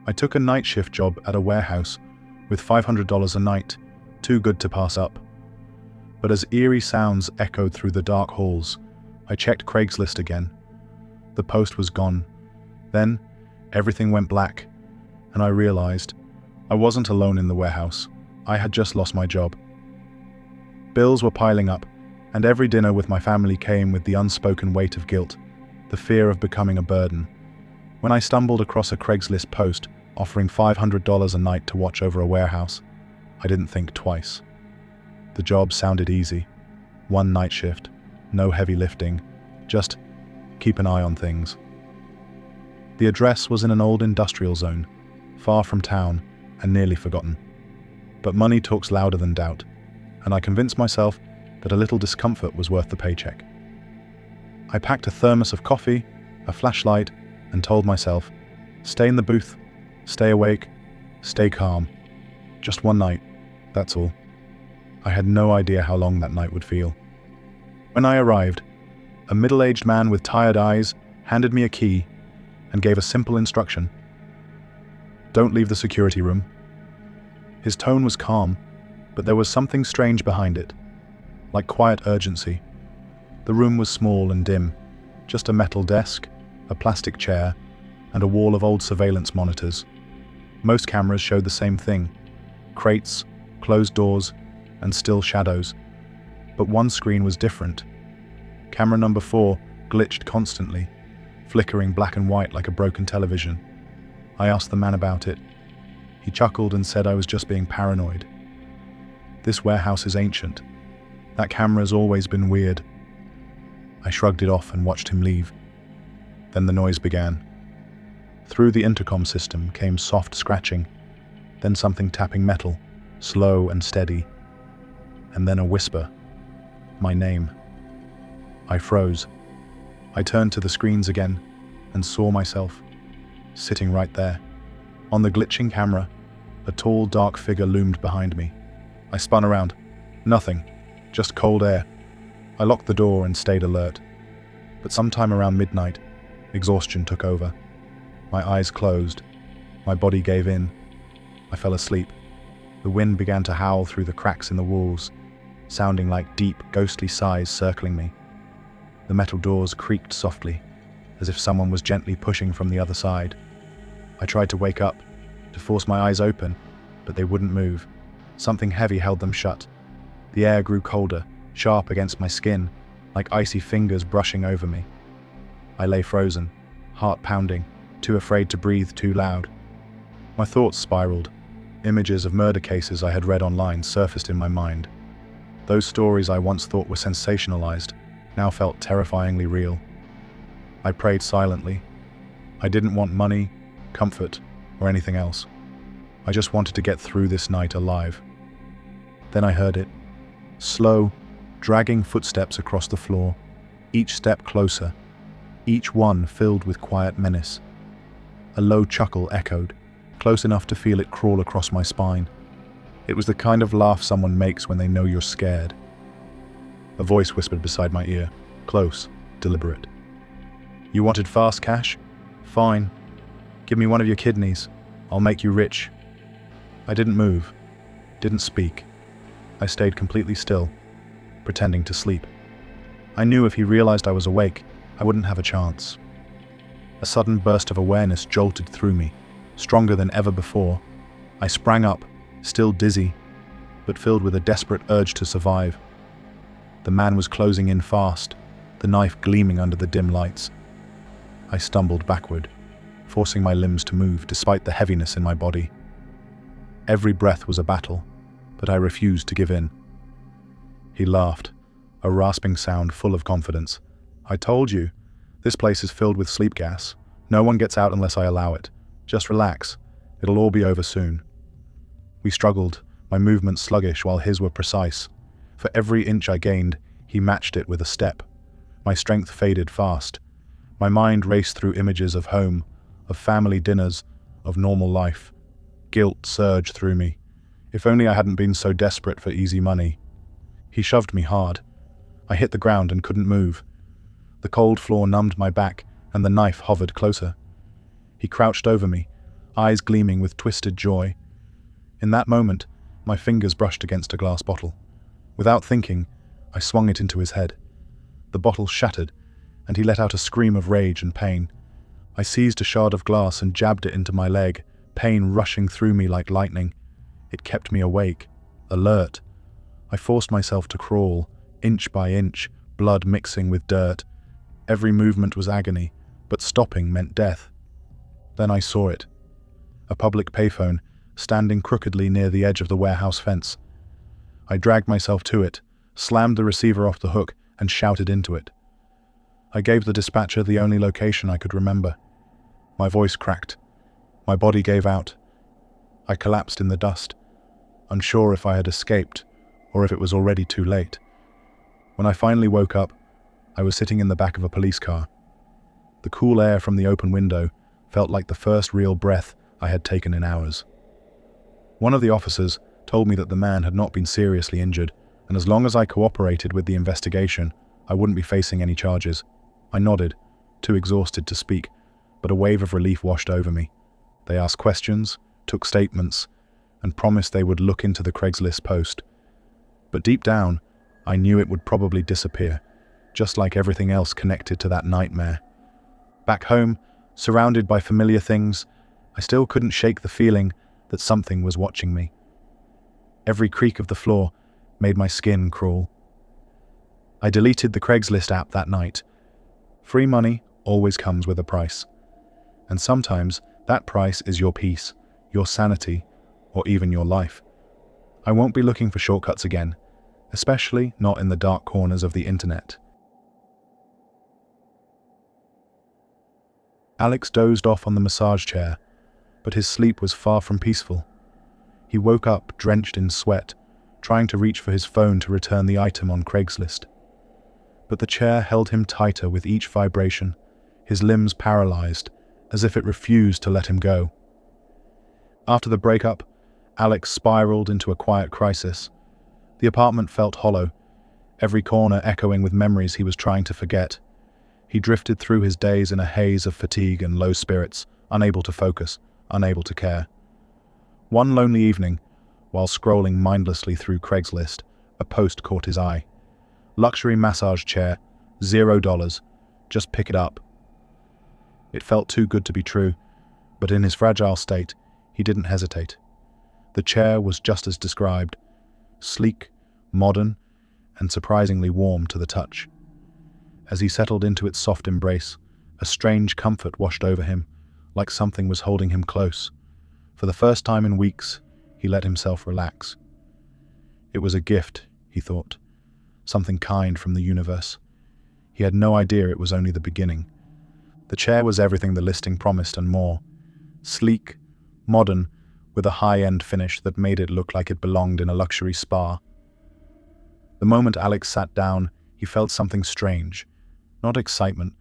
I took a night shift job at a warehouse with $500 a night, too good to pass up. But as eerie sounds echoed through the dark halls, I checked Craigslist again. The post was gone. Then, everything went black, and I realized I wasn't alone in the warehouse. I had just lost my job. Bills were piling up, and every dinner with my family came with the unspoken weight of guilt, the fear of becoming a burden. When I stumbled across a Craigslist post offering $500 a night to watch over a warehouse, I didn't think twice. The job sounded easy. One night shift, no heavy lifting, just keep an eye on things. The address was in an old industrial zone, far from town and nearly forgotten. But money talks louder than doubt, and I convinced myself that a little discomfort was worth the paycheck. I packed a thermos of coffee, a flashlight, and told myself, stay in the booth, stay awake, stay calm. Just one night, that's all. I had no idea how long that night would feel. When I arrived, a middle-aged man with tired eyes handed me a key and gave a simple instruction. Don't leave the security room. His tone was calm, but there was something strange behind it, like quiet urgency. The room was small and dim, just a metal desk, a plastic chair, and a wall of old surveillance monitors. Most cameras showed the same thing: crates, closed doors, and still shadows. But one screen was different. Camera number 4 glitched constantly, flickering black and white like a broken television. I asked the man about it. He chuckled and said I was just being paranoid. This warehouse is ancient. That camera's always been weird. I shrugged it off and watched him leave. Then the noise began. Through the intercom system came soft scratching, then something tapping metal, slow and steady, and then a whisper. My name. I froze. I turned to the screens again and saw myself, sitting right there. On the glitching camera, a tall, dark figure loomed behind me. I spun around. Nothing, just cold air. I locked the door and stayed alert. But sometime around midnight, exhaustion took over. My eyes closed. My body gave in. I fell asleep. The wind began to howl through the cracks in the walls, sounding like deep, ghostly sighs circling me. The metal doors creaked softly, as if someone was gently pushing from the other side. I tried to wake up, to force my eyes open, but they wouldn't move. Something heavy held them shut. The air grew colder, sharp against my skin, like icy fingers brushing over me. I lay frozen, heart pounding, too afraid to breathe too loud. My thoughts spiraled. Images of murder cases I had read online surfaced in my mind. Those stories I once thought were sensationalized now felt terrifyingly real. I prayed silently. I didn't want money, comfort, or anything else. I just wanted to get through this night alive. Then I heard it. Slow, dragging footsteps across the floor, each step closer, each one filled with quiet menace. A low chuckle echoed, close enough to feel it crawl across my spine. It was the kind of laugh someone makes when they know you're scared. A voice whispered beside my ear, close, deliberate. You wanted fast cash? Fine. Give me one of your kidneys. I'll make you rich. I didn't move, didn't speak. I stayed completely still, pretending to sleep. I knew if he realized I was awake, I wouldn't have a chance. A sudden burst of awareness jolted through me, stronger than ever before. I sprang up, still dizzy, but filled with a desperate urge to survive. The man was closing in fast, the knife gleaming under the dim lights. I stumbled backward, forcing my limbs to move despite the heaviness in my body. Every breath was a battle, but I refused to give in. He laughed, a rasping sound full of confidence. I told you, this place is filled with sleep gas. No one gets out unless I allow it. Just relax, it'll all be over soon. We struggled, my movements sluggish while his were precise. For every inch I gained, he matched it with a step. My strength faded fast. My mind raced through images of home, of family dinners, of normal life. Guilt surged through me. If only I hadn't been so desperate for easy money. He shoved me hard. I hit the ground and couldn't move. The cold floor numbed my back, and the knife hovered closer. He crouched over me, eyes gleaming with twisted joy. In that moment, my fingers brushed against a glass bottle. Without thinking, I swung it into his head. The bottle shattered, and he let out a scream of rage and pain. I seized a shard of glass and jabbed it into my leg, pain rushing through me like lightning. It kept me awake, alert. I forced myself to crawl, inch by inch, blood mixing with dirt. Every movement was agony, but stopping meant death. Then I saw it. A public payphone, standing crookedly near the edge of the warehouse fence. I dragged myself to it, slammed the receiver off the hook, and shouted into it. I gave the dispatcher the only location I could remember. My voice cracked. My body gave out. I collapsed in the dust, unsure if I had escaped or if it was already too late. When I finally woke up, I was sitting in the back of a police car. The cool air from the open window felt like the first real breath I had taken in hours. One of the officers told me that the man had not been seriously injured, and as long as I cooperated with the investigation, I wouldn't be facing any charges. I nodded, too exhausted to speak, but a wave of relief washed over me. They asked questions, took statements, and promised they would look into the Craigslist post. But deep down, I knew it would probably disappear, just like everything else connected to that nightmare. Back home, surrounded by familiar things, I still couldn't shake the feeling that something was watching me. Every creak of the floor made my skin crawl. I deleted the Craigslist app that night. Free money always comes with a price. And sometimes that price is your peace, your sanity, or even your life. I won't be looking for shortcuts again, especially not in the dark corners of the internet. Alex dozed off on the massage chair, but his sleep was far from peaceful. He woke up drenched in sweat, trying to reach for his phone to return the item on Craigslist. But the chair held him tighter with each vibration, his limbs paralyzed, as if it refused to let him go. After the breakup, Alex spiraled into a quiet crisis. The apartment felt hollow, every corner echoing with memories he was trying to forget. He drifted through his days in a haze of fatigue and low spirits, unable to focus, unable to care. One lonely evening, while scrolling mindlessly through Craigslist, a post caught his eye. Luxury massage chair, $0, just pick it up. It felt too good to be true, but in his fragile state, he didn't hesitate. The chair was just as described, sleek, modern, and surprisingly warm to the touch. As he settled into its soft embrace, a strange comfort washed over him, like something was holding him close. For the first time in weeks, he let himself relax. It was a gift, he thought, something kind from the universe. He had no idea it was only the beginning. The chair was everything the listing promised and more. Sleek, modern, with a high-end finish that made it look like it belonged in a luxury spa. The moment Alex sat down, he felt something strange. Not excitement,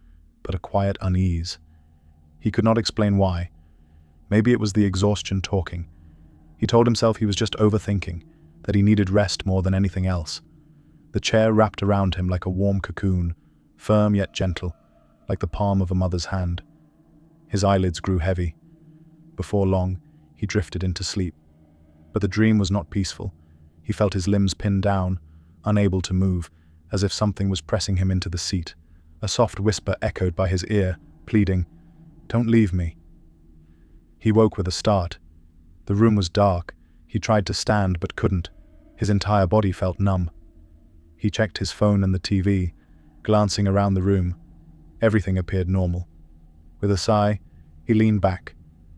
but a quiet unease. He could not explain why. Maybe it was the exhaustion talking. He told himself he was just overthinking, that he needed rest more than anything else. The chair wrapped around him like a warm cocoon, firm yet gentle, like the palm of a mother's hand. His eyelids grew heavy. Before long, he drifted into sleep. But the dream was not peaceful. He felt his limbs pinned down, unable to move, as if something was pressing him into the seat. A soft whisper echoed by his ear, pleading, "Don't leave me." He woke with a start. The room was dark. He tried to stand but couldn't. His entire body felt numb. He checked his phone and the TV, glancing around the room. Everything appeared normal. With a sigh, he leaned back,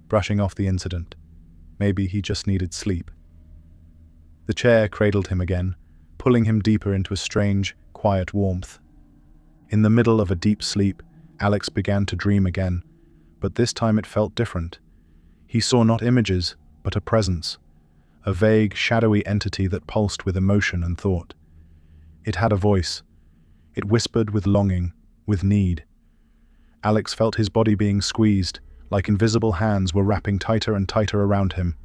brushing off the incident. Maybe he just needed sleep. The chair cradled him again, pulling him deeper into a strange, quiet warmth. In the middle of a deep sleep, Alex began to dream again, but this time it felt different. He saw not images, but a presence, a vague, shadowy entity that pulsed with emotion and thought. It had a voice. It whispered with longing, with need. Alex felt his body being squeezed, like invisible hands were wrapping tighter and tighter around him.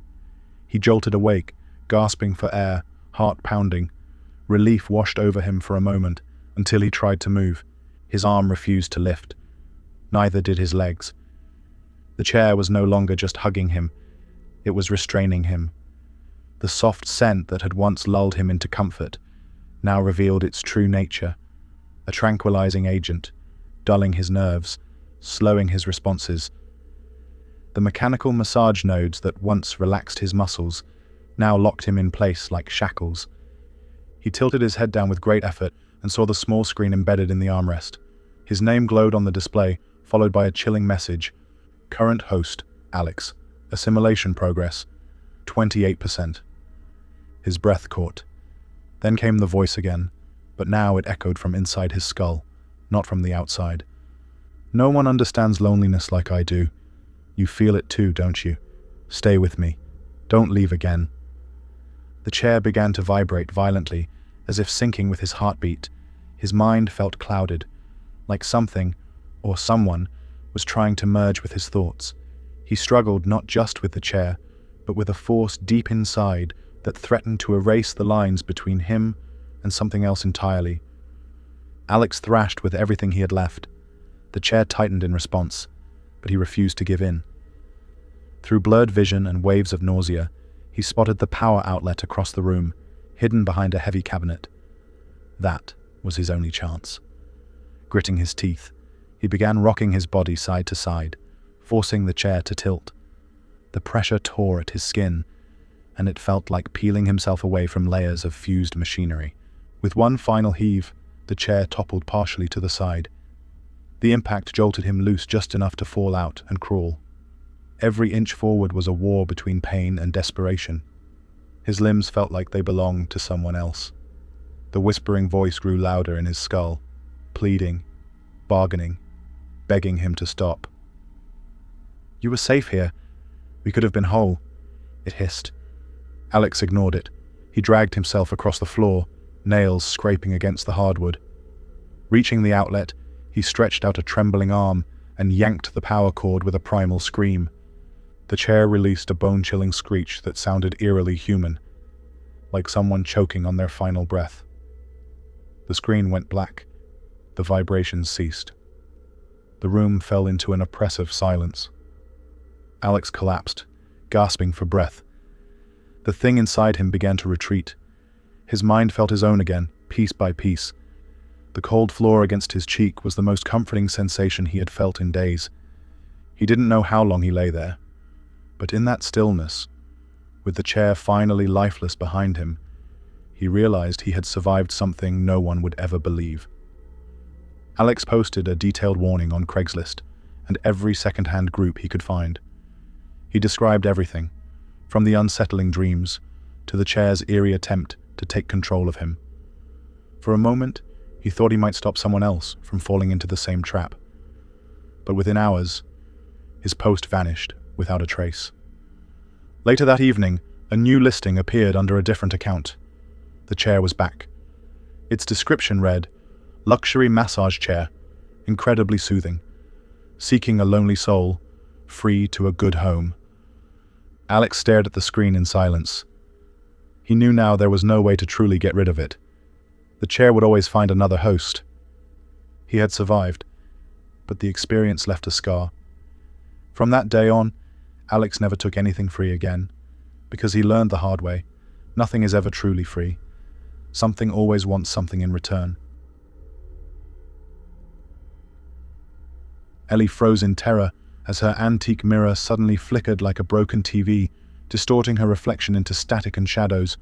He jolted awake, gasping for air, heart pounding. Relief washed over him for a moment, until he tried to move. His arm refused to lift. Neither did his legs. The The chair was no longer just hugging him, it was restraining him. The soft scent that had once lulled him into comfort now revealed its true nature, a tranquilizing agent, dulling his nerves, slowing his responses. The mechanical massage nodes that once relaxed his muscles now locked him in place like shackles. He tilted his head down with great effort and saw the small screen embedded in the armrest. His name glowed on the display, followed by a chilling message. Current host, Alex. Assimilation progress, 28%. His breath caught. Then came the voice again, but now it echoed from inside his skull, not from the outside. No one understands loneliness like I do. You feel it too, don't you? Stay with me. Don't leave again. The chair began to vibrate violently, as if syncing with his heartbeat. His mind felt clouded, like something, or someone, was trying to merge with his thoughts. He struggled not just with the chair, but with a force deep inside that threatened to erase the lines between him and something else entirely. Alex thrashed with everything he had left. The chair tightened in response, but he refused to give in. Through blurred vision and waves of nausea, he spotted the power outlet across the room, hidden behind a heavy cabinet. That was his only chance. Gritting his teeth, he began rocking his body side to side, forcing the chair to tilt. The pressure tore at his skin, and it felt like peeling himself away from layers of fused machinery. With one final heave, the chair toppled partially to the side. The impact jolted him loose just enough to fall out and crawl. Every inch forward was a war between pain and desperation. His limbs felt like they belonged to someone else. The whispering voice grew louder in his skull, pleading, bargaining, begging him to stop. You were safe here. We could have been whole, it hissed. Alex ignored it. He dragged himself across the floor, nails scraping against the hardwood. Reaching the outlet, he stretched out a trembling arm and yanked the power cord with a primal scream. The chair released a bone-chilling screech that sounded eerily human, like someone choking on their final breath. The screen went black. The vibrations ceased. The room fell into an oppressive silence. Alex collapsed, gasping for breath. The thing inside him began to retreat. His mind felt his own again, piece by piece. The cold floor against his cheek was the most comforting sensation he had felt in days. He didn't know how long he lay there. But in that stillness, with the chair finally lifeless behind him, he realized he had survived something no one would ever believe. Alex posted a detailed warning on Craigslist and every second-hand group he could find. He described everything, from the unsettling dreams to the chair's eerie attempt to take control of him. For a moment, he thought he might stop someone else from falling into the same trap. But within hours, his post vanished without a trace. Later that evening, a new listing appeared under a different account. The chair was back. Its description read, "Luxury massage chair, incredibly soothing. Seeking a lonely soul, free to a good home." Alex stared at the screen in silence. He knew now there was no way to truly get rid of it. The chair would always find another host. He had survived, but the experience left a scar. From that day on, Alex never took anything free again, because he learned the hard way. Nothing is ever truly free. Something always wants something in return. Ellie froze in terror as her antique mirror suddenly flickered like a broken TV, distorting her reflection into static and shadows.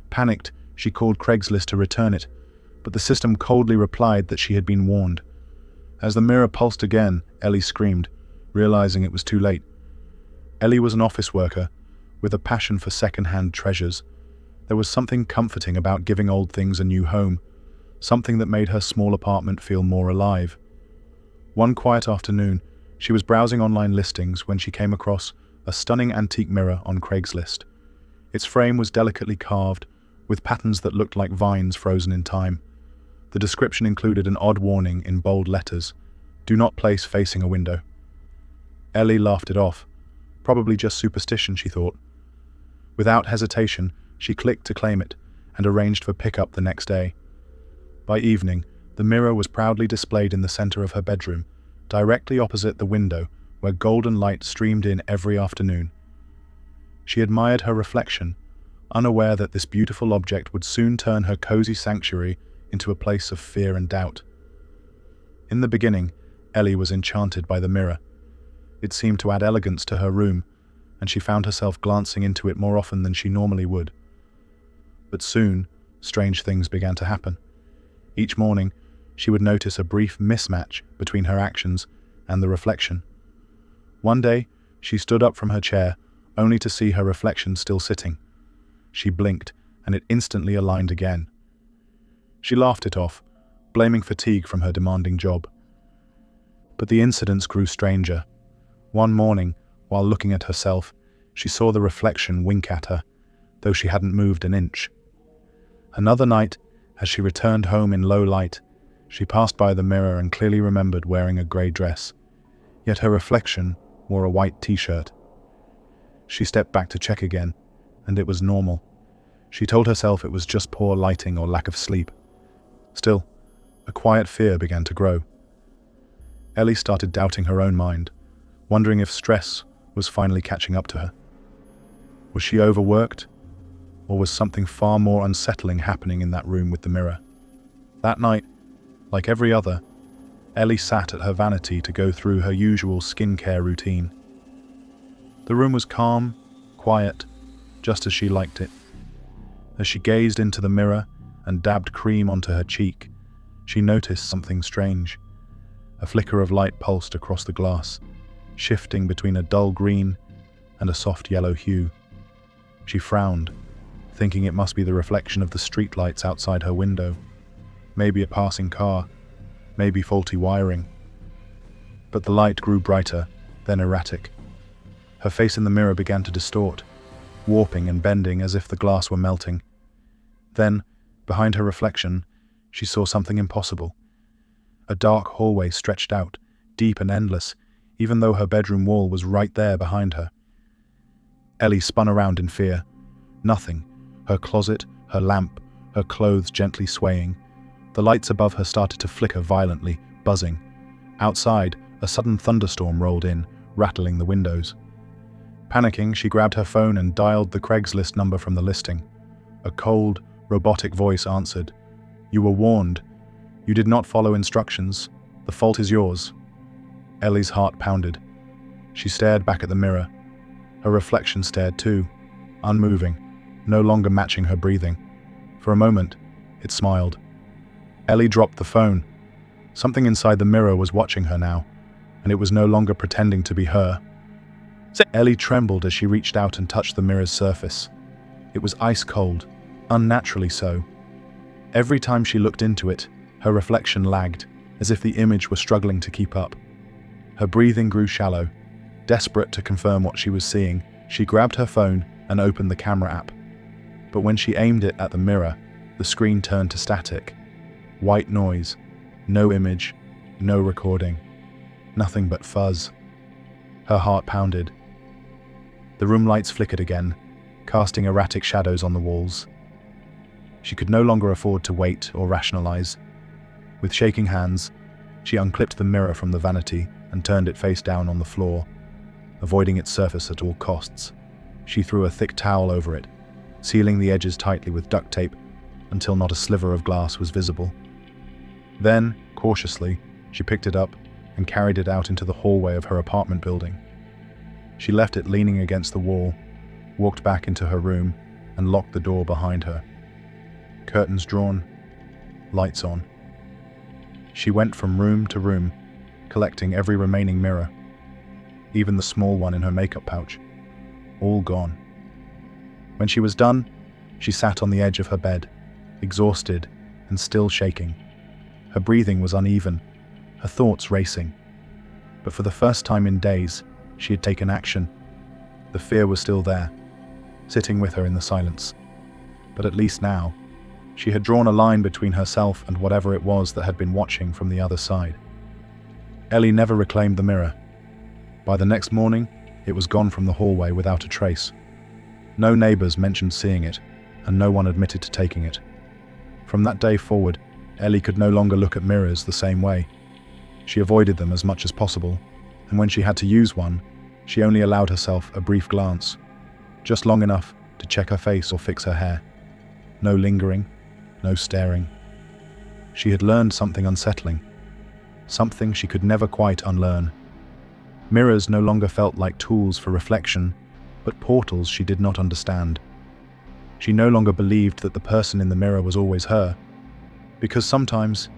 Panicked, she called Craigslist to return it, but the system coldly replied that she had been warned. As the mirror pulsed again, Ellie screamed, realizing it was too late. Ellie was an office worker, with a passion for second-hand treasures. There was something comforting about giving old things a new home, something that made her small apartment feel more alive. One quiet afternoon, she was browsing online listings when she came across a stunning antique mirror on Craigslist. Its frame was delicately carved, with patterns that looked like vines frozen in time. The description included an odd warning in bold letters: "Do not place facing a window." Ellie laughed it off. Probably just superstition, she thought. Without hesitation, she clicked to claim it and arranged for pickup the next day. By evening, the mirror was proudly displayed in the center of her bedroom, directly opposite the window where golden light streamed in every afternoon. She admired her reflection, unaware that this beautiful object would soon turn her cozy sanctuary into a place of fear and doubt. In the beginning, Ellie was enchanted by the mirror. It seemed to add elegance to her room, and she found herself glancing into it more often than she normally would. But soon, strange things began to happen. Each morning, she would notice a brief mismatch between her actions and the reflection. One day, she stood up from her chair, only to see her reflection still sitting. She blinked, and it instantly aligned again. She laughed it off, blaming fatigue from her demanding job. But the incidents grew stranger. One morning, while looking at herself, she saw the reflection wink at her, though she hadn't moved an inch. Another night, as she returned home in low light, she passed by the mirror and clearly remembered wearing a grey dress. Yet her reflection wore a white t-shirt. She stepped back to check again, and it was normal. She told herself it was just poor lighting or lack of sleep. Still, a quiet fear began to grow. Ellie started doubting her own mind, wondering if stress was finally catching up to her. Was she overworked? Or was something far more unsettling happening in that room with the mirror? That night, like every other, Ellie sat at her vanity to go through her usual skincare routine. The room was calm, quiet, just as she liked it. As she gazed into the mirror and dabbed cream onto her cheek, she noticed something strange. A flicker of light pulsed across the glass, shifting between a dull green and a soft yellow hue. She frowned, thinking it must be the reflection of the streetlights outside her window. Maybe a passing car, maybe faulty wiring. But the light grew brighter, then erratic. Her face in the mirror began to distort, warping and bending as if the glass were melting. Then, behind her reflection, she saw something impossible. A dark hallway stretched out, deep and endless, even though her bedroom wall was right there behind her. Ellie spun around in fear. Nothing. Her closet, her lamp, her clothes gently swaying. The lights above her started to flicker violently, buzzing. Outside, a sudden thunderstorm rolled in, rattling the windows. Panicking, she grabbed her phone and dialed the Craigslist number from the listing. A cold, robotic voice answered. "You were warned. You did not follow instructions. The fault is yours." Ellie's heart pounded. She stared back at the mirror. Her reflection stared too, unmoving, no longer matching her breathing. For a moment, it smiled. Ellie dropped the phone. Something inside the mirror was watching her now, and it was no longer pretending to be her. Ellie trembled as she reached out and touched the mirror's surface. It was ice cold, unnaturally so. Every time she looked into it, her reflection lagged, as if the image were struggling to keep up. Her breathing grew shallow. Desperate to confirm what she was seeing, she grabbed her phone and opened the camera app. But when she aimed it at the mirror, the screen turned to static. White noise, no image, no recording, nothing but fuzz. Her heart pounded. The room lights flickered again, casting erratic shadows on the walls. She could no longer afford to wait or rationalize. With shaking hands, she unclipped the mirror from the vanity and turned it face down on the floor. Avoiding its surface at all costs, she threw a thick towel over it, sealing the edges tightly with duct tape until not a sliver of glass was visible. Then, cautiously, she picked it up and carried it out into the hallway of her apartment building. She left it leaning against the wall, walked back into her room, and locked the door behind her. Curtains drawn, lights on. She went from room to room, collecting every remaining mirror, even the small one in her makeup pouch. All gone. When she was done, she sat on the edge of her bed, exhausted and still shaking. Her breathing was uneven, her thoughts racing. But for the first time in days, she had taken action. The fear was still there, sitting with her in the silence. But at least now, she had drawn a line between herself and whatever it was that had been watching from the other side. Ellie never reclaimed the mirror. By the next morning, it was gone from the hallway without a trace. No neighbors mentioned seeing it, and no one admitted to taking it. From that day forward, Ellie could no longer look at mirrors the same way. She avoided them as much as possible, and when she had to use one, she only allowed herself a brief glance, just long enough to check her face or fix her hair. No lingering, no staring. She had learned something unsettling, something she could never quite unlearn. Mirrors no longer felt like tools for reflection, but portals she did not understand. She no longer believed that the person in the mirror was always her, because sometimes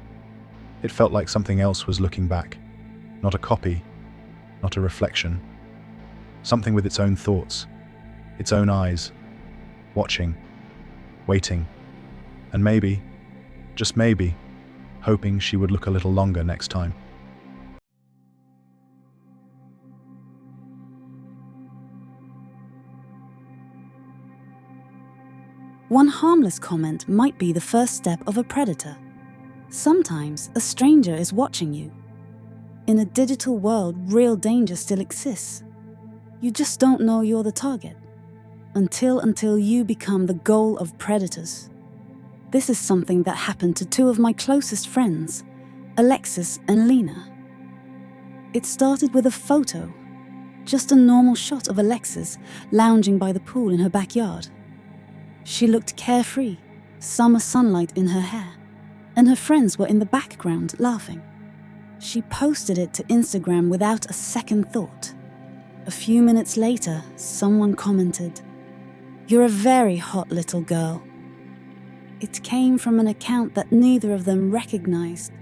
it felt like something else was looking back, not a copy, not a reflection. Something with its own thoughts, its own eyes, watching, waiting, and maybe, just maybe, hoping she would look a little longer next time. One harmless comment might be the first step of a predator. Sometimes a stranger is watching you. In a digital world, real danger still exists. You just don't know you're the target until you become the goal of predators. This is something that happened to two of my closest friends, Alexis and Lena. It started with a photo, just a normal shot of Alexis lounging by the pool in her backyard. She looked carefree, summer sunlight in her hair, and her friends were in the background laughing. She posted it to Instagram without a second thought. A few minutes later, someone commented, "You're a very hot little girl." It came from an account that neither of them recognized.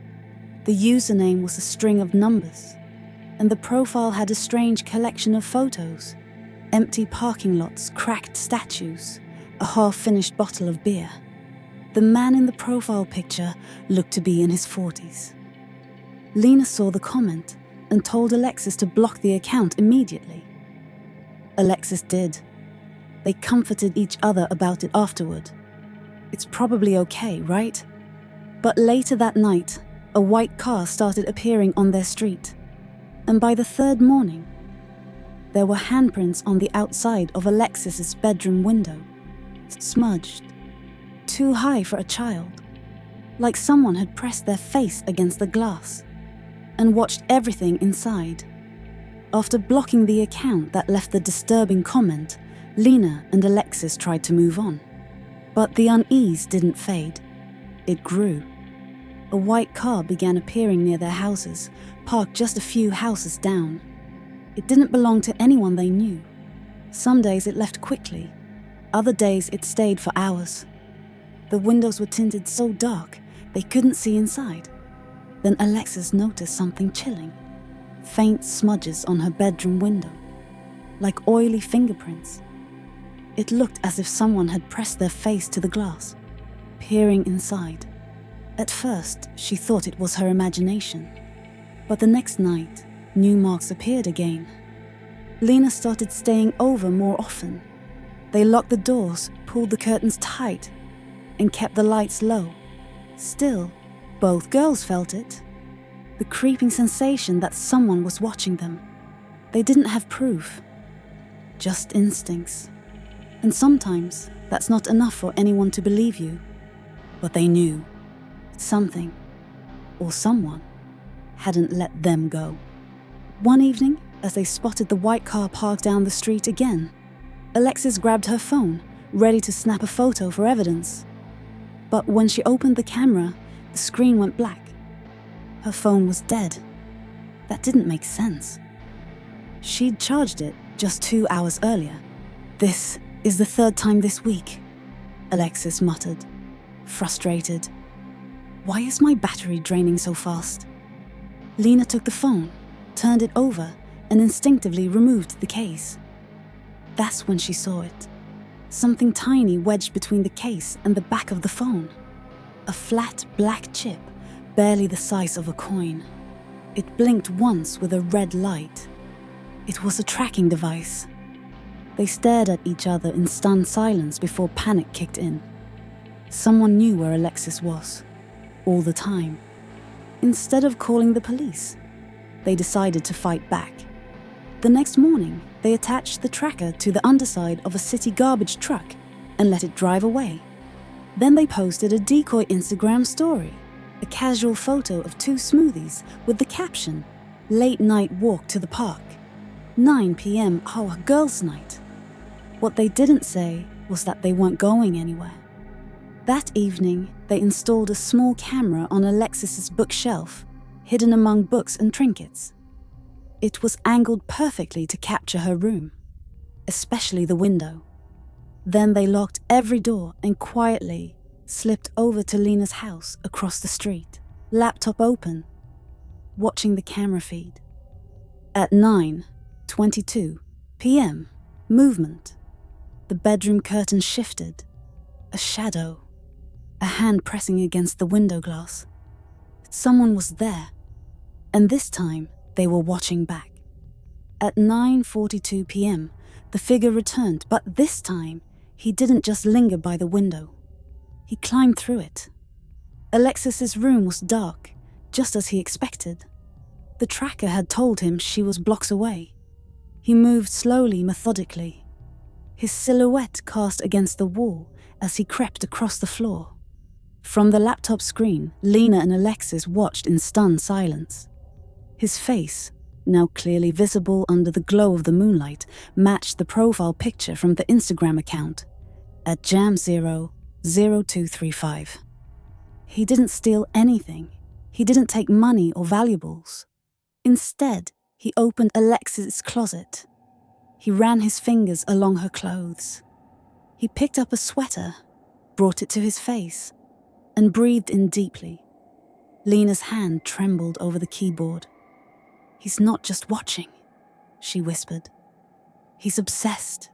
The username was a string of numbers, and the profile had a strange collection of photos: empty parking lots, cracked statues, a half-finished bottle of beer. The man in the profile picture looked to be in his 40s. Lena saw the comment and told Alexis to block the account immediately. Alexis did. They comforted each other about it afterward. It's probably okay, right? But later that night, a white car started appearing on their street. And by the third morning, there were handprints on the outside of Alexis's bedroom window. Smudged, too high for a child, like someone had pressed their face against the glass and watched everything inside. After blocking the account that left the disturbing comment, Lena and Alexis tried to move on. But the unease didn't fade. It grew. A white car began appearing near their houses, parked just a few houses down. It didn't belong to anyone they knew. Some days it left quickly. Other days it stayed for hours. The windows were tinted so dark they couldn't see inside. Then Alexis noticed something chilling. Faint smudges on her bedroom window, like oily fingerprints. It looked as if someone had pressed their face to the glass, peering inside. At first, she thought it was her imagination. But the next night, new marks appeared again. Lena started staying over more often. They locked the doors, pulled the curtains tight, and kept the lights low. Still, both girls felt it. The creeping sensation that someone was watching them. They didn't have proof, just instincts. And sometimes that's not enough for anyone to believe you. But they knew something, or someone, hadn't let them go. One evening, as they spotted the white car parked down the street again, Alexis grabbed her phone, ready to snap a photo for evidence. But when she opened the camera, the screen went black. Her phone was dead. That didn't make sense. She'd charged it just 2 hours earlier. "This is the third time this week," Alexis muttered, frustrated. "Why is my battery draining so fast?" Lena took the phone, turned it over, and instinctively removed the case. That's when she saw it. Something tiny wedged between the case and the back of the phone. A flat black chip, barely the size of a coin. It blinked once with a red light. It was a tracking device. They stared at each other in stunned silence before panic kicked in. Someone knew where Alexis was, all the time. Instead of calling the police, they decided to fight back. The next morning, they attached the tracker to the underside of a city garbage truck and let it drive away. Then they posted a decoy Instagram story, a casual photo of two smoothies with the caption, Late night walk to the park. 9 p.m. Oh, a girls' night. What they didn't say was that they weren't going anywhere. That evening, they installed a small camera on Alexis's bookshelf, hidden among books and trinkets. It was angled perfectly to capture her room, especially the window. Then they locked every door and quietly slipped over to Lena's house across the street, laptop open, watching the camera feed. At 9:22 p.m., movement. The bedroom curtain shifted. A shadow. A hand pressing against the window glass. Someone was there, and this time they were watching back. At 9:42 p.m., the figure returned, but this time he didn't just linger by the window. He climbed through it. Alexis's room was dark, just as he expected. The tracker had told him she was blocks away. He moved slowly, methodically, his silhouette cast against the wall as he crept across the floor. From the laptop screen, Lena and Alexis watched in stunned silence. His face, now clearly visible under the glow of the moonlight, matched the profile picture from the Instagram account at jam00235. He didn't steal anything. He didn't take money or valuables. Instead, he opened Alexis' closet. He ran his fingers along her clothes. He picked up a sweater, brought it to his face, and breathed in deeply. Lena's hand trembled over the keyboard. "He's not just watching," she whispered. "He's obsessed."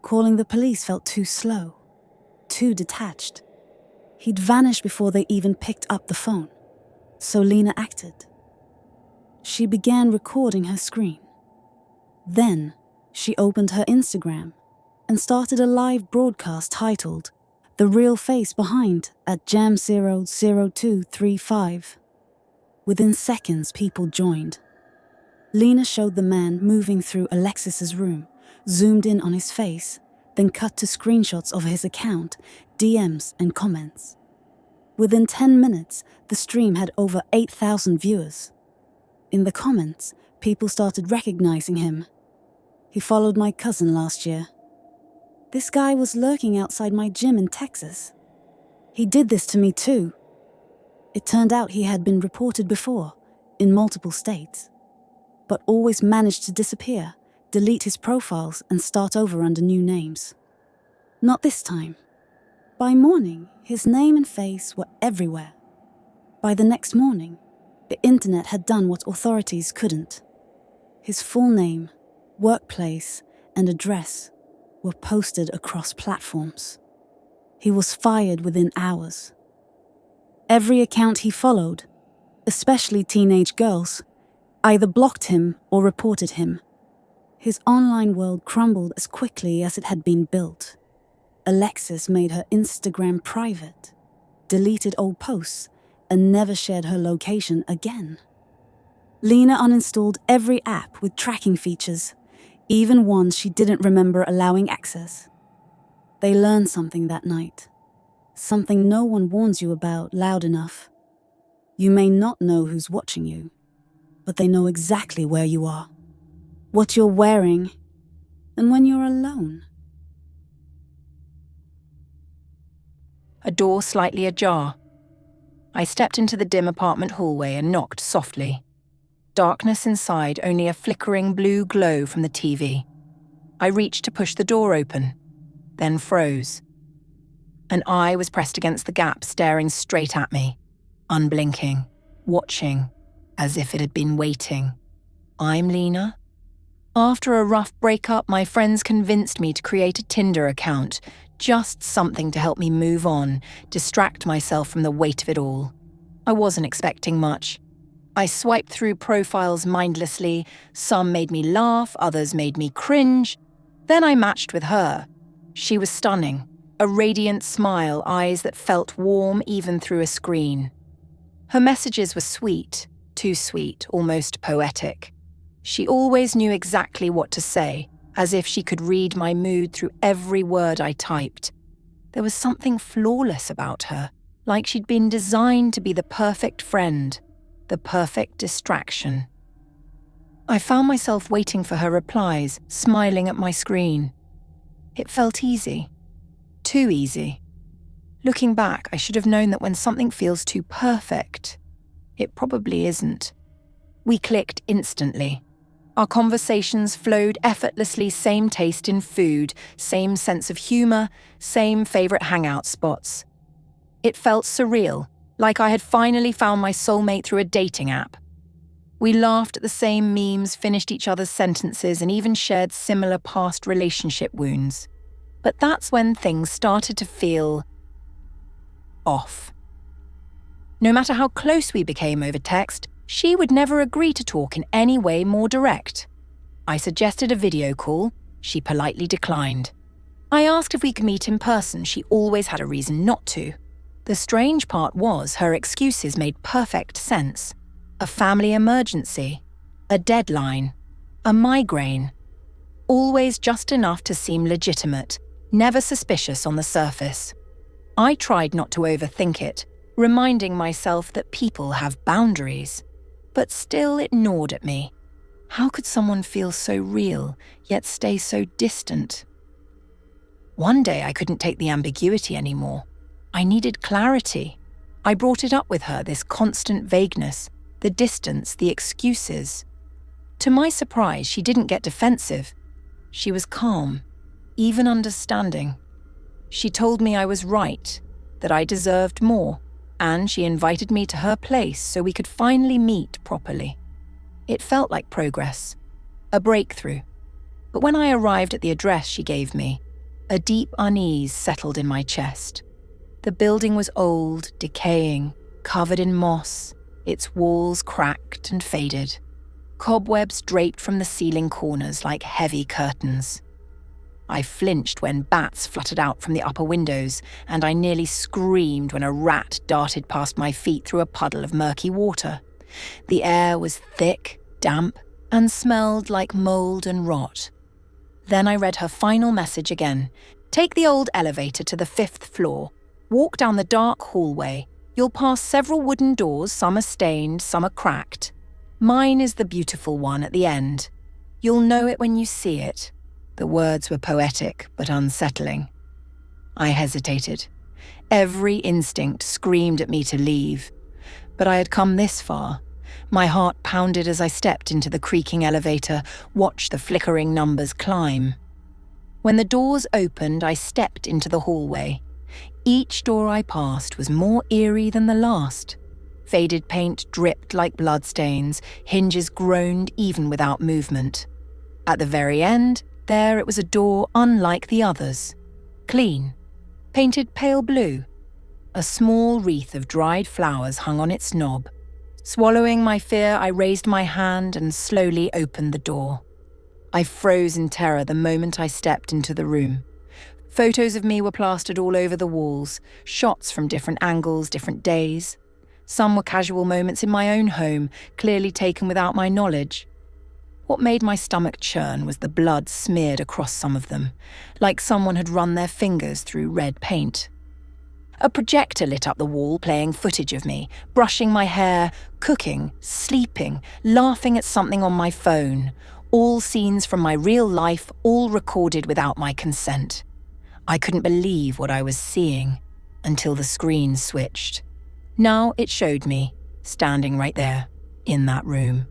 Calling the police felt too slow, too detached. He'd vanished before they even picked up the phone, so Lena acted. She began recording her screen. Then, she opened her Instagram and started a live broadcast titled "The Real Face Behind" at jam00235. Within seconds, people joined. Lena showed the man moving through Alexis's room, zoomed in on his face, then cut to screenshots of his account, DMs and comments. Within 10 minutes, the stream had over 8,000 viewers. In the comments, people started recognizing him. "He followed my cousin last year. This guy was lurking outside my gym in Texas. He did this to me too." It turned out he had been reported before, in multiple states, but always managed to disappear, delete his profiles, and start over under new names. Not this time. By morning, his name and face were everywhere. By the next morning, the internet had done what authorities couldn't. His full name, workplace, and address were posted across platforms. He was fired within hours. Every account he followed, especially teenage girls, either blocked him or reported him. His online world crumbled as quickly as it had been built. Alexis made her Instagram private, deleted old posts, and never shared her location again. Lena uninstalled every app with tracking features, even ones she didn't remember allowing access. They learned something that night. Something no one warns you about loud enough. You may not know who's watching you, but they know exactly where you are, what you're wearing, and when you're alone. A door slightly ajar. I stepped into the dim apartment hallway and knocked softly. Darkness inside, only a flickering blue glow from the TV. I reached to push the door open, then froze. An eye was pressed against the gap, staring straight at me, unblinking, watching, as if it had been waiting. I'm Lena. After a rough breakup, my friends convinced me to create a Tinder account, just something to help me move on, distract myself from the weight of it all. I wasn't expecting much. I swiped through profiles mindlessly. Some made me laugh, others made me cringe. Then I matched with her. She was stunning. A radiant smile, eyes that felt warm even through a screen. Her messages were sweet, too sweet, almost poetic. She always knew exactly what to say, as if she could read my mood through every word I typed. There was something flawless about her, like she'd been designed to be the perfect friend, the perfect distraction. I found myself waiting for her replies, smiling at my screen. It felt easy. Too easy. Looking back, I should have known that when something feels too perfect, it probably isn't. We clicked instantly. Our conversations flowed effortlessly, same taste in food, same sense of humour, same favourite hangout spots. It felt surreal, like I had finally found my soulmate through a dating app. We laughed at the same memes, finished each other's sentences, and even shared similar past relationship wounds. But that's when things started to feel off. No matter how close we became over text, she would never agree to talk in any way more direct. I suggested a video call. She politely declined. I asked if we could meet in person. She always had a reason not to. The strange part was her excuses made perfect sense. A family emergency, a deadline, a migraine. Always just enough to seem legitimate, never suspicious on the surface. I tried not to overthink it, reminding myself that people have boundaries. But still it gnawed at me. How could someone feel so real, yet stay so distant? One day I couldn't take the ambiguity anymore. I needed clarity. I brought it up with her, this constant vagueness, the distance, the excuses. To my surprise, she didn't get defensive. She was calm, even understanding. She told me I was right, that I deserved more, and she invited me to her place so we could finally meet properly. It felt like progress, a breakthrough. But when I arrived at the address she gave me, a deep unease settled in my chest. The building was old, decaying, covered in moss, its walls cracked and faded. Cobwebs draped from the ceiling corners like heavy curtains. I flinched when bats fluttered out from the upper windows, and I nearly screamed when a rat darted past my feet through a puddle of murky water. The air was thick, damp, and smelled like mold and rot. Then I read her final message again. Take the old elevator to the 5th floor. Walk down the dark hallway. You'll pass several wooden doors, some are stained, some are cracked. Mine is the beautiful one at the end. You'll know it when you see it. The words were poetic, but unsettling. I hesitated. Every instinct screamed at me to leave. But I had come this far. My heart pounded as I stepped into the creaking elevator, watched the flickering numbers climb. When the doors opened, I stepped into the hallway. Each door I passed was more eerie than the last. Faded paint dripped like bloodstains, hinges groaned even without movement. At the very end, there it was a door unlike the others. Clean, painted pale blue. A small wreath of dried flowers hung on its knob. Swallowing my fear, I raised my hand and slowly opened the door. I froze in terror the moment I stepped into the room. Photos of me were plastered all over the walls, shots from different angles, different days. Some were casual moments in my own home, clearly taken without my knowledge. What made my stomach churn was the blood smeared across some of them, like someone had run their fingers through red paint. A projector lit up the wall, playing footage of me, brushing my hair, cooking, sleeping, laughing at something on my phone. All scenes from my real life, all recorded without my consent. I couldn't believe what I was seeing until the screen switched. Now it showed me, standing right there, in that room.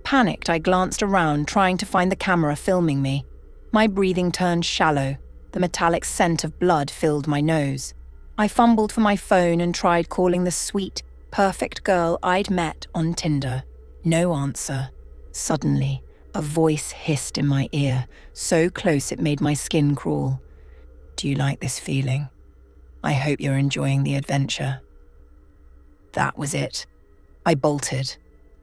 Panicked, I glanced around, trying to find the camera filming me. My breathing turned shallow. The metallic scent of blood filled my nose. I fumbled for my phone and tried calling the sweet, perfect girl I'd met on Tinder. No answer. Suddenly, a voice hissed in my ear, so close it made my skin crawl. Do you like this feeling? I hope you're enjoying the adventure. That was it. I bolted.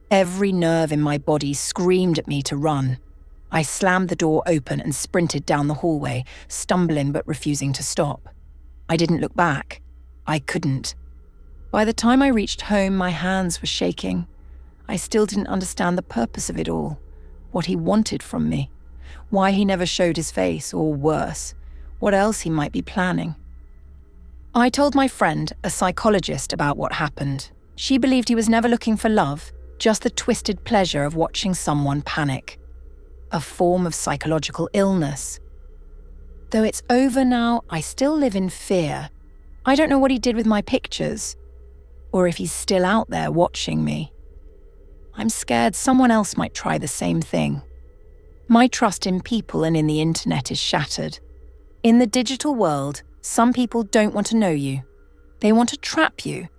Every nerve in my body screamed at me to run. I slammed the door open and sprinted down the hallway, stumbling but refusing to stop. I didn't look back. I couldn't. By the time I reached home, my hands were shaking. I still didn't understand the purpose of it all, what he wanted from me, why he never showed his face, or worse, what else he might be planning. I told my friend, a psychologist, about what happened. She believed he was never looking for love, just the twisted pleasure of watching someone panic. A form of psychological illness. Though it's over now, I still live in fear. I don't know what he did with my pictures, or if he's still out there watching me. I'm scared someone else might try the same thing. My trust in people and in the internet is shattered. In the digital world, some people don't want to know you. They want to trap you.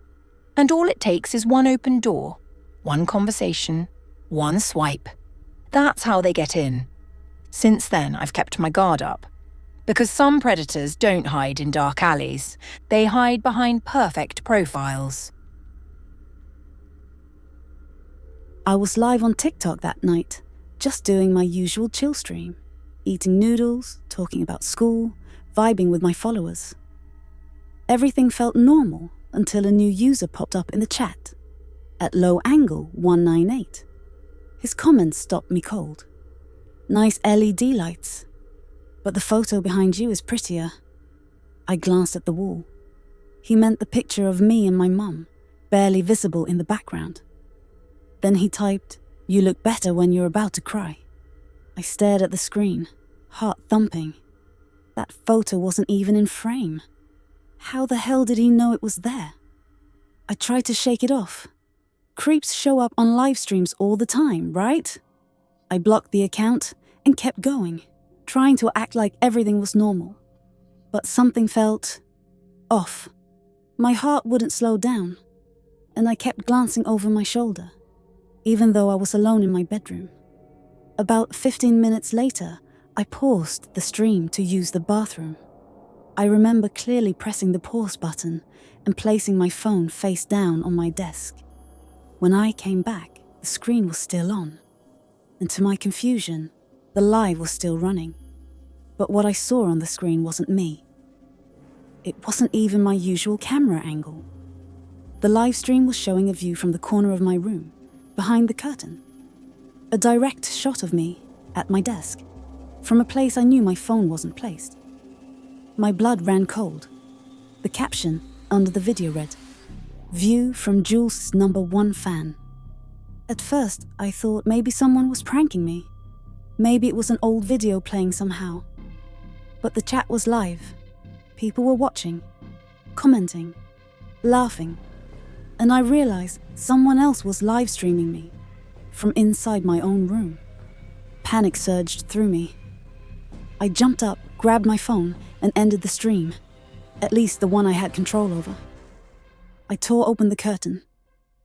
And all it takes is one open door, one conversation, one swipe. That's how they get in. Since then, I've kept my guard up. Because some predators don't hide in dark alleys. They hide behind perfect profiles. I was live on TikTok that night, just doing my usual chill stream, eating noodles, talking about school, vibing with my followers. Everything felt normal until a new user popped up in the chat, at low angle 198. His comments stopped me cold. Nice LED lights, but the photo behind you is prettier. I glanced at the wall. He meant the picture of me and my mum, barely visible in the background. Then he typed, "You look better when you're about to cry." I stared at the screen, heart thumping. That photo wasn't even in frame. How the hell did he know it was there? I tried to shake it off. Creeps show up on live streams all the time, right? I blocked the account and kept going, trying to act like everything was normal. But something felt off. My heart wouldn't slow down, and I kept glancing over my shoulder, even though I was alone in my bedroom. About 15 minutes later, I paused the stream to use the bathroom. I remember clearly pressing the pause button and placing my phone face down on my desk. When I came back, the screen was still on, and to my confusion, the live was still running. But what I saw on the screen wasn't me. It wasn't even my usual camera angle. The live stream was showing a view from the corner of my room, behind the curtain. A direct shot of me at my desk, from a place I knew my phone wasn't placed. My blood ran cold. The caption under the video read, "View from Jules' #1 fan." At first, I thought maybe someone was pranking me. Maybe it was an old video playing somehow. But the chat was live. People were watching, commenting, laughing. And I realized someone else was live streaming me from inside my own room. Panic surged through me. I jumped up, grabbed my phone, and ended the stream, at least the one I had control over. I tore open the curtain.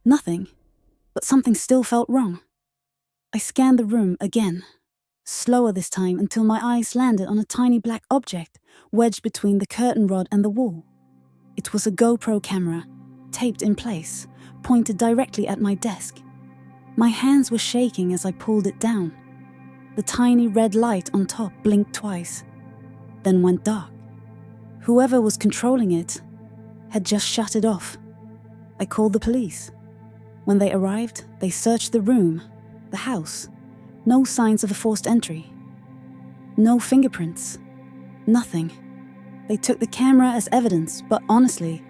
Nothing, but something still felt wrong. I scanned the room again, slower this time until my eyes landed on a tiny black object wedged between the curtain rod and the wall. It was a GoPro camera, taped in place, pointed directly at my desk. My hands were shaking as I pulled it down. The tiny red light on top blinked twice, then went dark. Whoever was controlling it had just shut it off. I called the police. When they arrived, they searched the room, the house. No signs of a forced entry. No fingerprints. Nothing. They took the camera as evidence, but honestly,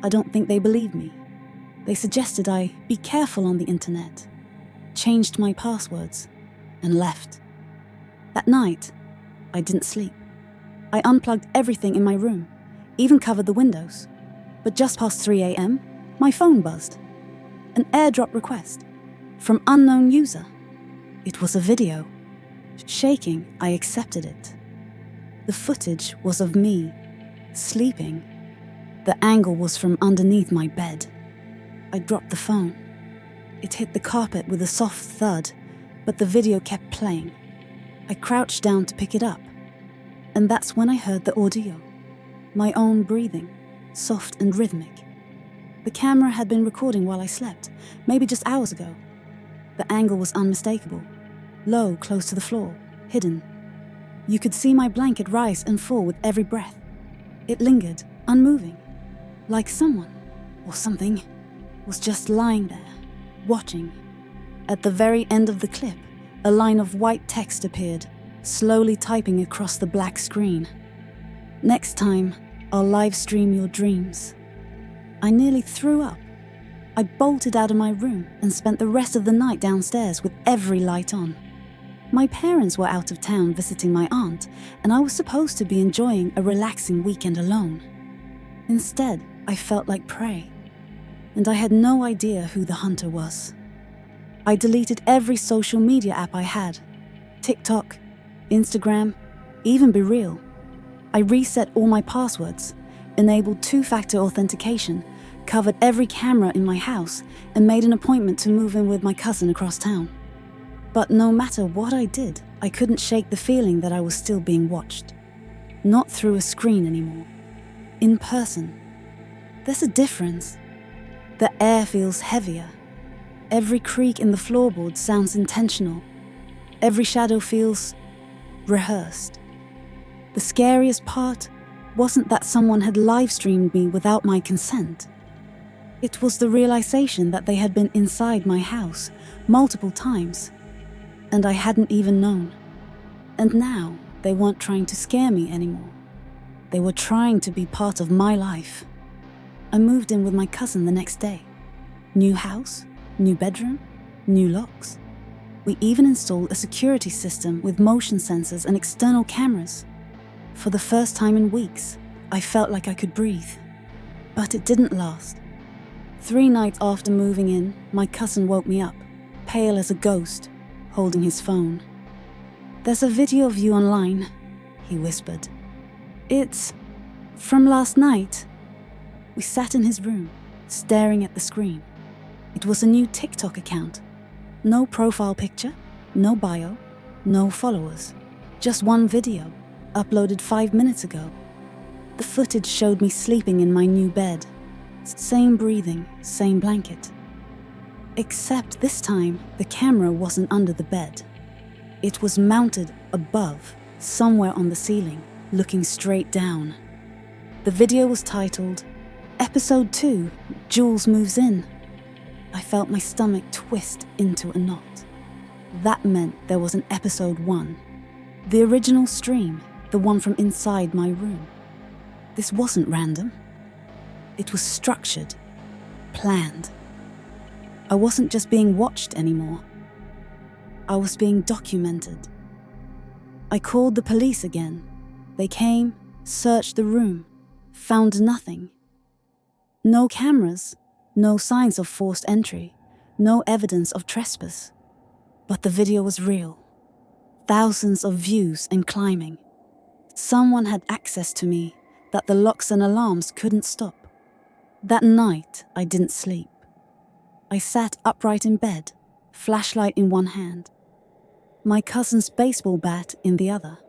I don't think they believed me. They suggested I be careful on the internet, changed my passwords, and left. That night, I didn't sleep. I unplugged everything in my room, even covered the windows. But just past 3 a.m., my phone buzzed. An airdrop request from unknown user. It was a video. Shaking, I accepted it. The footage was of me, sleeping. The angle was from underneath my bed. I dropped the phone. It hit the carpet with a soft thud, but the video kept playing. I crouched down to pick it up, and that's when I heard the audio. My own breathing, soft and rhythmic. The camera had been recording while I slept, maybe just hours ago. The angle was unmistakable. Low, close to the floor, hidden. You could see my blanket rise and fall with every breath. It lingered, unmoving, like someone, or something, was just lying there, watching. At the very end of the clip, a line of white text appeared, slowly typing across the black screen. "Next time, I'll live stream your dreams." I nearly threw up. I bolted out of my room and spent the rest of the night downstairs with every light on. My parents were out of town visiting my aunt, and I was supposed to be enjoying a relaxing weekend alone. Instead, I felt like prey, and I had no idea who the hunter was. I deleted every social media app I had: TikTok, Instagram, even BeReal. I reset all my passwords, enabled two-factor authentication, covered every camera in my house, and made an appointment to move in with my cousin across town. But no matter what I did, I couldn't shake the feeling that I was still being watched. Not through a screen anymore. In person. There's a difference. The air feels heavier. Every creak in the floorboard sounds intentional. Every shadow feels rehearsed. The scariest part wasn't that someone had live-streamed me without my consent. It was the realization that they had been inside my house multiple times, and I hadn't even known. And now they weren't trying to scare me anymore. They were trying to be part of my life. I moved in with my cousin the next day. New house, new bedroom, new locks. We even installed a security system with motion sensors and external cameras. For the first time in weeks, I felt like I could breathe. But it didn't last. 3 nights after moving in, my cousin woke me up, pale as a ghost, holding his phone. "There's a video of you online," he whispered. "It's from last night." We sat in his room, staring at the screen. It was a new TikTok account. No profile picture, no bio, no followers. Just one video, uploaded 5 minutes ago. The footage showed me sleeping in my new bed. Same breathing, same blanket. Except this time, the camera wasn't under the bed. It was mounted above, somewhere on the ceiling, looking straight down. The video was titled, "Episode 2, Jules Moves In." I felt my stomach twist into a knot. That meant there was an episode 1. The original stream, the one from inside my room. This wasn't random. It was structured, planned. I wasn't just being watched anymore. I was being documented. I called the police again. They came, searched the room, found nothing. No cameras, no signs of forced entry, no evidence of trespass. But the video was real. Thousands of views and climbing. Someone had access to me that the locks and alarms couldn't stop. That night, I didn't sleep. I sat upright in bed, flashlight in one hand, my cousin's baseball bat in the other.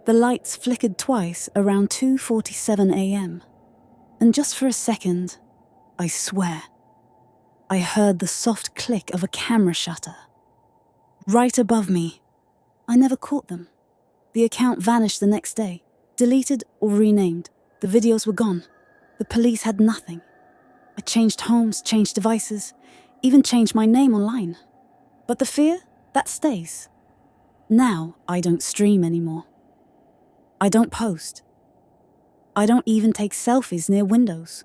The lights flickered twice around 2:47 a.m. And just for a second, I swear, I heard the soft click of a camera shutter. Right above me. I never caught them. The account vanished the next day, deleted or renamed. The videos were gone. The police had nothing. I changed homes, changed devices, even changed my name online. But the fear, that stays. Now I don't stream anymore. I don't post. I don't even take selfies near windows.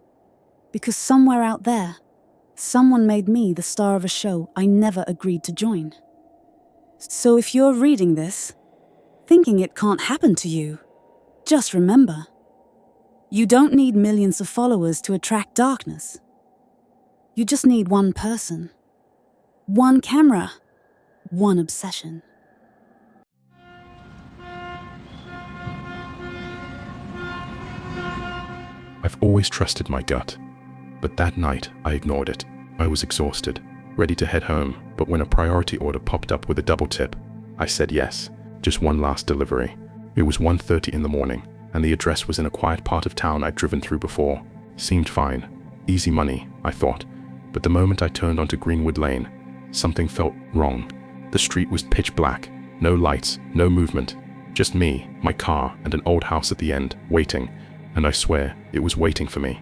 Because somewhere out there, someone made me the star of a show I never agreed to join. So if you're reading this, thinking it can't happen to you, just remember, you don't need millions of followers to attract darkness. You just need one person, one camera, one obsession. I've always trusted my gut, but that night I ignored it. I was exhausted, ready to head home, but when a priority order popped up with a double tip, I said yes, just one last delivery. It was 1:30 in the morning, and the address was in a quiet part of town I'd driven through before. Seemed fine. Easy money, I thought. But the moment I turned onto Greenwood Lane, something felt wrong. The street was pitch black, no lights, no movement. Just me, my car, and an old house at the end, waiting. And I swear, it was waiting for me.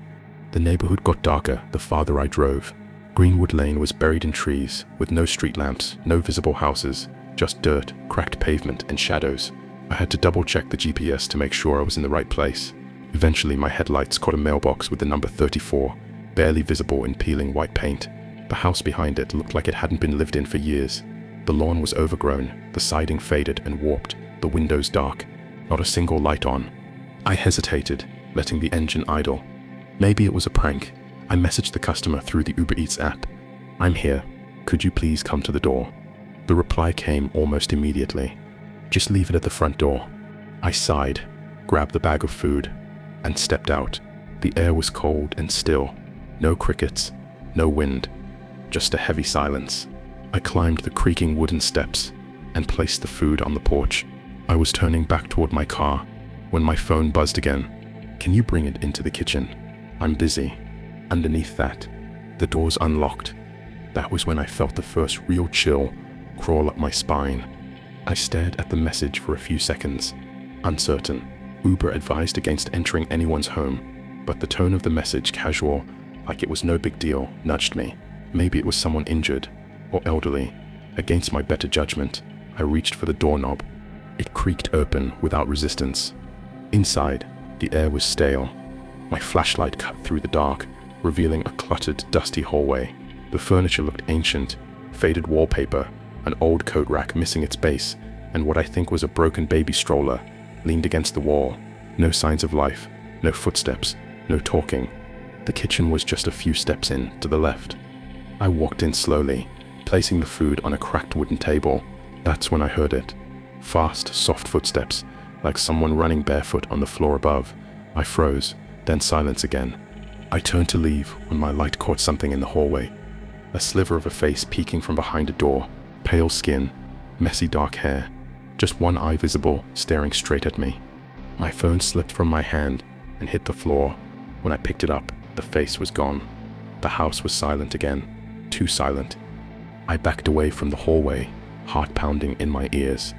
The neighborhood got darker the farther I drove. Greenwood Lane was buried in trees, with no street lamps, no visible houses, just dirt, cracked pavement, and shadows. I had to double-check the GPS to make sure I was in the right place. Eventually, my headlights caught a mailbox with the number 34, barely visible in peeling white paint. The house behind it looked like it hadn't been lived in for years. The lawn was overgrown, the siding faded and warped, the windows dark, not a single light on. I hesitated, letting the engine idle. Maybe it was a prank. I messaged the customer through the Uber Eats app. "I'm here. Could you please come to the door?" The reply came almost immediately. "Just leave it at the front door." I sighed, grabbed the bag of food, and stepped out. The air was cold and still. No crickets, no wind, just a heavy silence. I climbed the creaking wooden steps and placed the food on the porch. I was turning back toward my car when my phone buzzed again. "Can you bring it into the kitchen? I'm busy." Underneath that, the doors unlocked. That was when I felt the first real chill crawl up my spine. I stared at the message for a few seconds, uncertain. Uber advised against entering anyone's home, but the tone of the message, casual, like it was no big deal, nudged me. Maybe it was someone injured or elderly. Against my better judgment, I reached for the doorknob. It creaked open without resistance. Inside, the air was stale. My flashlight cut through the dark, revealing a cluttered, dusty hallway. The furniture looked ancient, faded wallpaper, an old coat rack missing its base, and what I think was a broken baby stroller leaned against the wall. No signs of life, no footsteps, no talking. The kitchen was just a few steps in to the left. I walked in slowly, placing the food on a cracked wooden table. That's when I heard it. Fast, soft footsteps, like someone running barefoot on the floor above. I froze, then silence again. I turned to leave when my light caught something in the hallway. A sliver of a face peeking from behind a door, pale skin, messy dark hair, just one eye visible, staring straight at me. My phone slipped from my hand and hit the floor. When I picked it up, the face was gone. The house was silent again, too silent. I backed away from the hallway, heart pounding in my ears.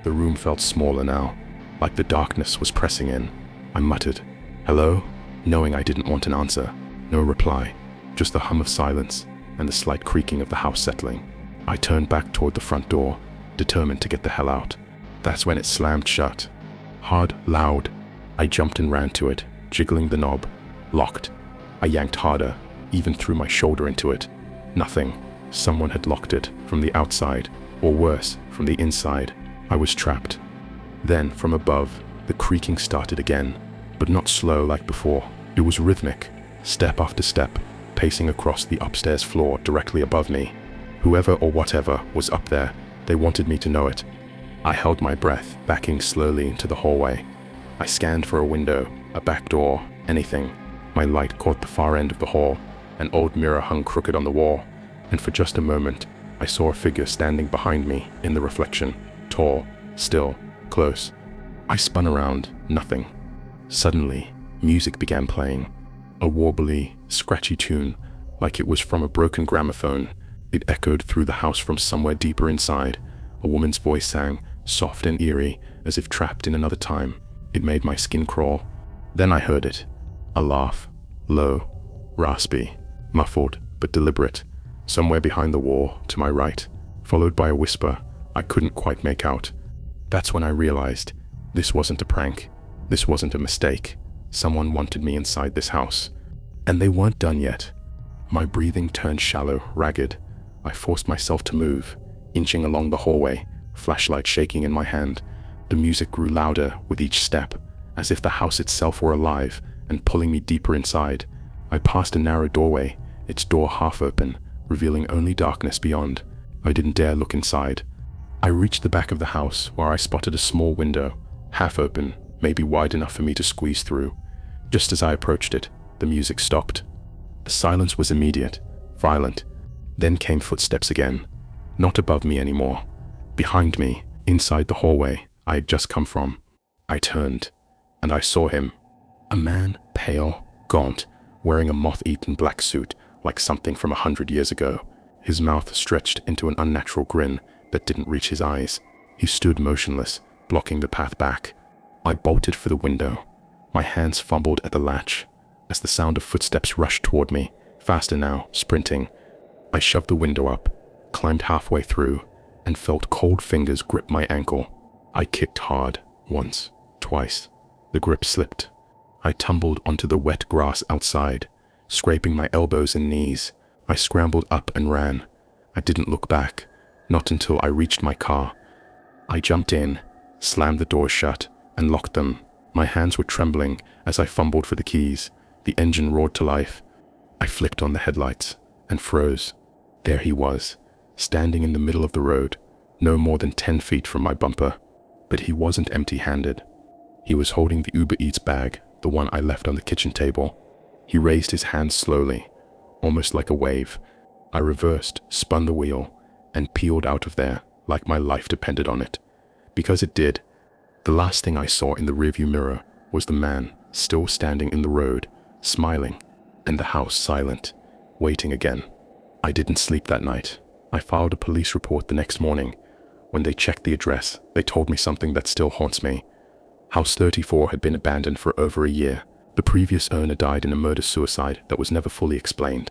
The room felt smaller now, like the darkness was pressing in. I muttered, "Hello?" knowing I didn't want an answer. No reply, just the hum of silence and the slight creaking of the house settling. I turned back toward the front door, determined to get the hell out. That's when it slammed shut. Hard, loud. I jumped and ran to it, jiggling the knob. Locked. I yanked harder, even threw my shoulder into it. Nothing. Someone had locked it from the outside, or worse, from the inside. I was trapped. Then, from above, the creaking started again, but not slow like before. It was rhythmic, step after step, pacing across the upstairs floor directly above me. Whoever or whatever was up there, they wanted me to know it. I held my breath, backing slowly into the hallway. I scanned for a window, a back door, anything. My light caught the far end of the hall. An old mirror hung crooked on the wall, and for just a moment, I saw a figure standing behind me in the reflection. Tall, still, close. I spun around, nothing. Suddenly, music began playing. A warbly, scratchy tune, like it was from a broken gramophone. It echoed through the house from somewhere deeper inside. A woman's voice sang, soft and eerie, as if trapped in another time. It made my skin crawl. Then I heard it. A laugh. Low, raspy, muffled, but deliberate. Somewhere behind the wall, to my right. Followed by a whisper I couldn't quite make out. That's when I realized this wasn't a prank. This wasn't a mistake. Someone wanted me inside this house. And they weren't done yet. My breathing turned shallow, ragged. I forced myself to move, inching along the hallway, flashlight shaking in my hand. The music grew louder with each step, as if the house itself were alive and pulling me deeper inside. I passed a narrow doorway, its door half open, revealing only darkness beyond. I didn't dare look inside. I reached the back of the house where I spotted a small window, half open, maybe wide enough for me to squeeze through. Just as I approached it, the music stopped. The silence was immediate, violent. Then came footsteps again. Not above me anymore. Behind me, inside the hallway I had just come from. I turned, and I saw him. A man, pale, gaunt, wearing a moth-eaten black suit like something from 100 years ago. His mouth stretched into an unnatural grin that didn't reach his eyes. He stood motionless, blocking the path back. I bolted for the window. My hands fumbled at the latch as the sound of footsteps rushed toward me, faster now, sprinting. I shoved the window up, climbed halfway through, and felt cold fingers grip my ankle. I kicked hard, once, twice. The grip slipped. I tumbled onto the wet grass outside, scraping my elbows and knees. I scrambled up and ran. I didn't look back, not until I reached my car. I jumped in, slammed the doors shut, and locked them. My hands were trembling as I fumbled for the keys. The engine roared to life. I flipped on the headlights and froze. There he was, standing in the middle of the road, no more than 10 feet from my bumper. But he wasn't empty-handed. He was holding the Uber Eats bag, the one I left on the kitchen table. He raised his hand slowly, almost like a wave. I reversed, spun the wheel, and peeled out of there like my life depended on it. Because it did. The last thing I saw in the rearview mirror was the man still standing in the road, smiling, and the house silent, waiting again. I didn't sleep that night. I filed a police report the next morning. When they checked the address, they told me something that still haunts me. House 34 had been abandoned for over a year. The previous owner died in a murder-suicide that was never fully explained.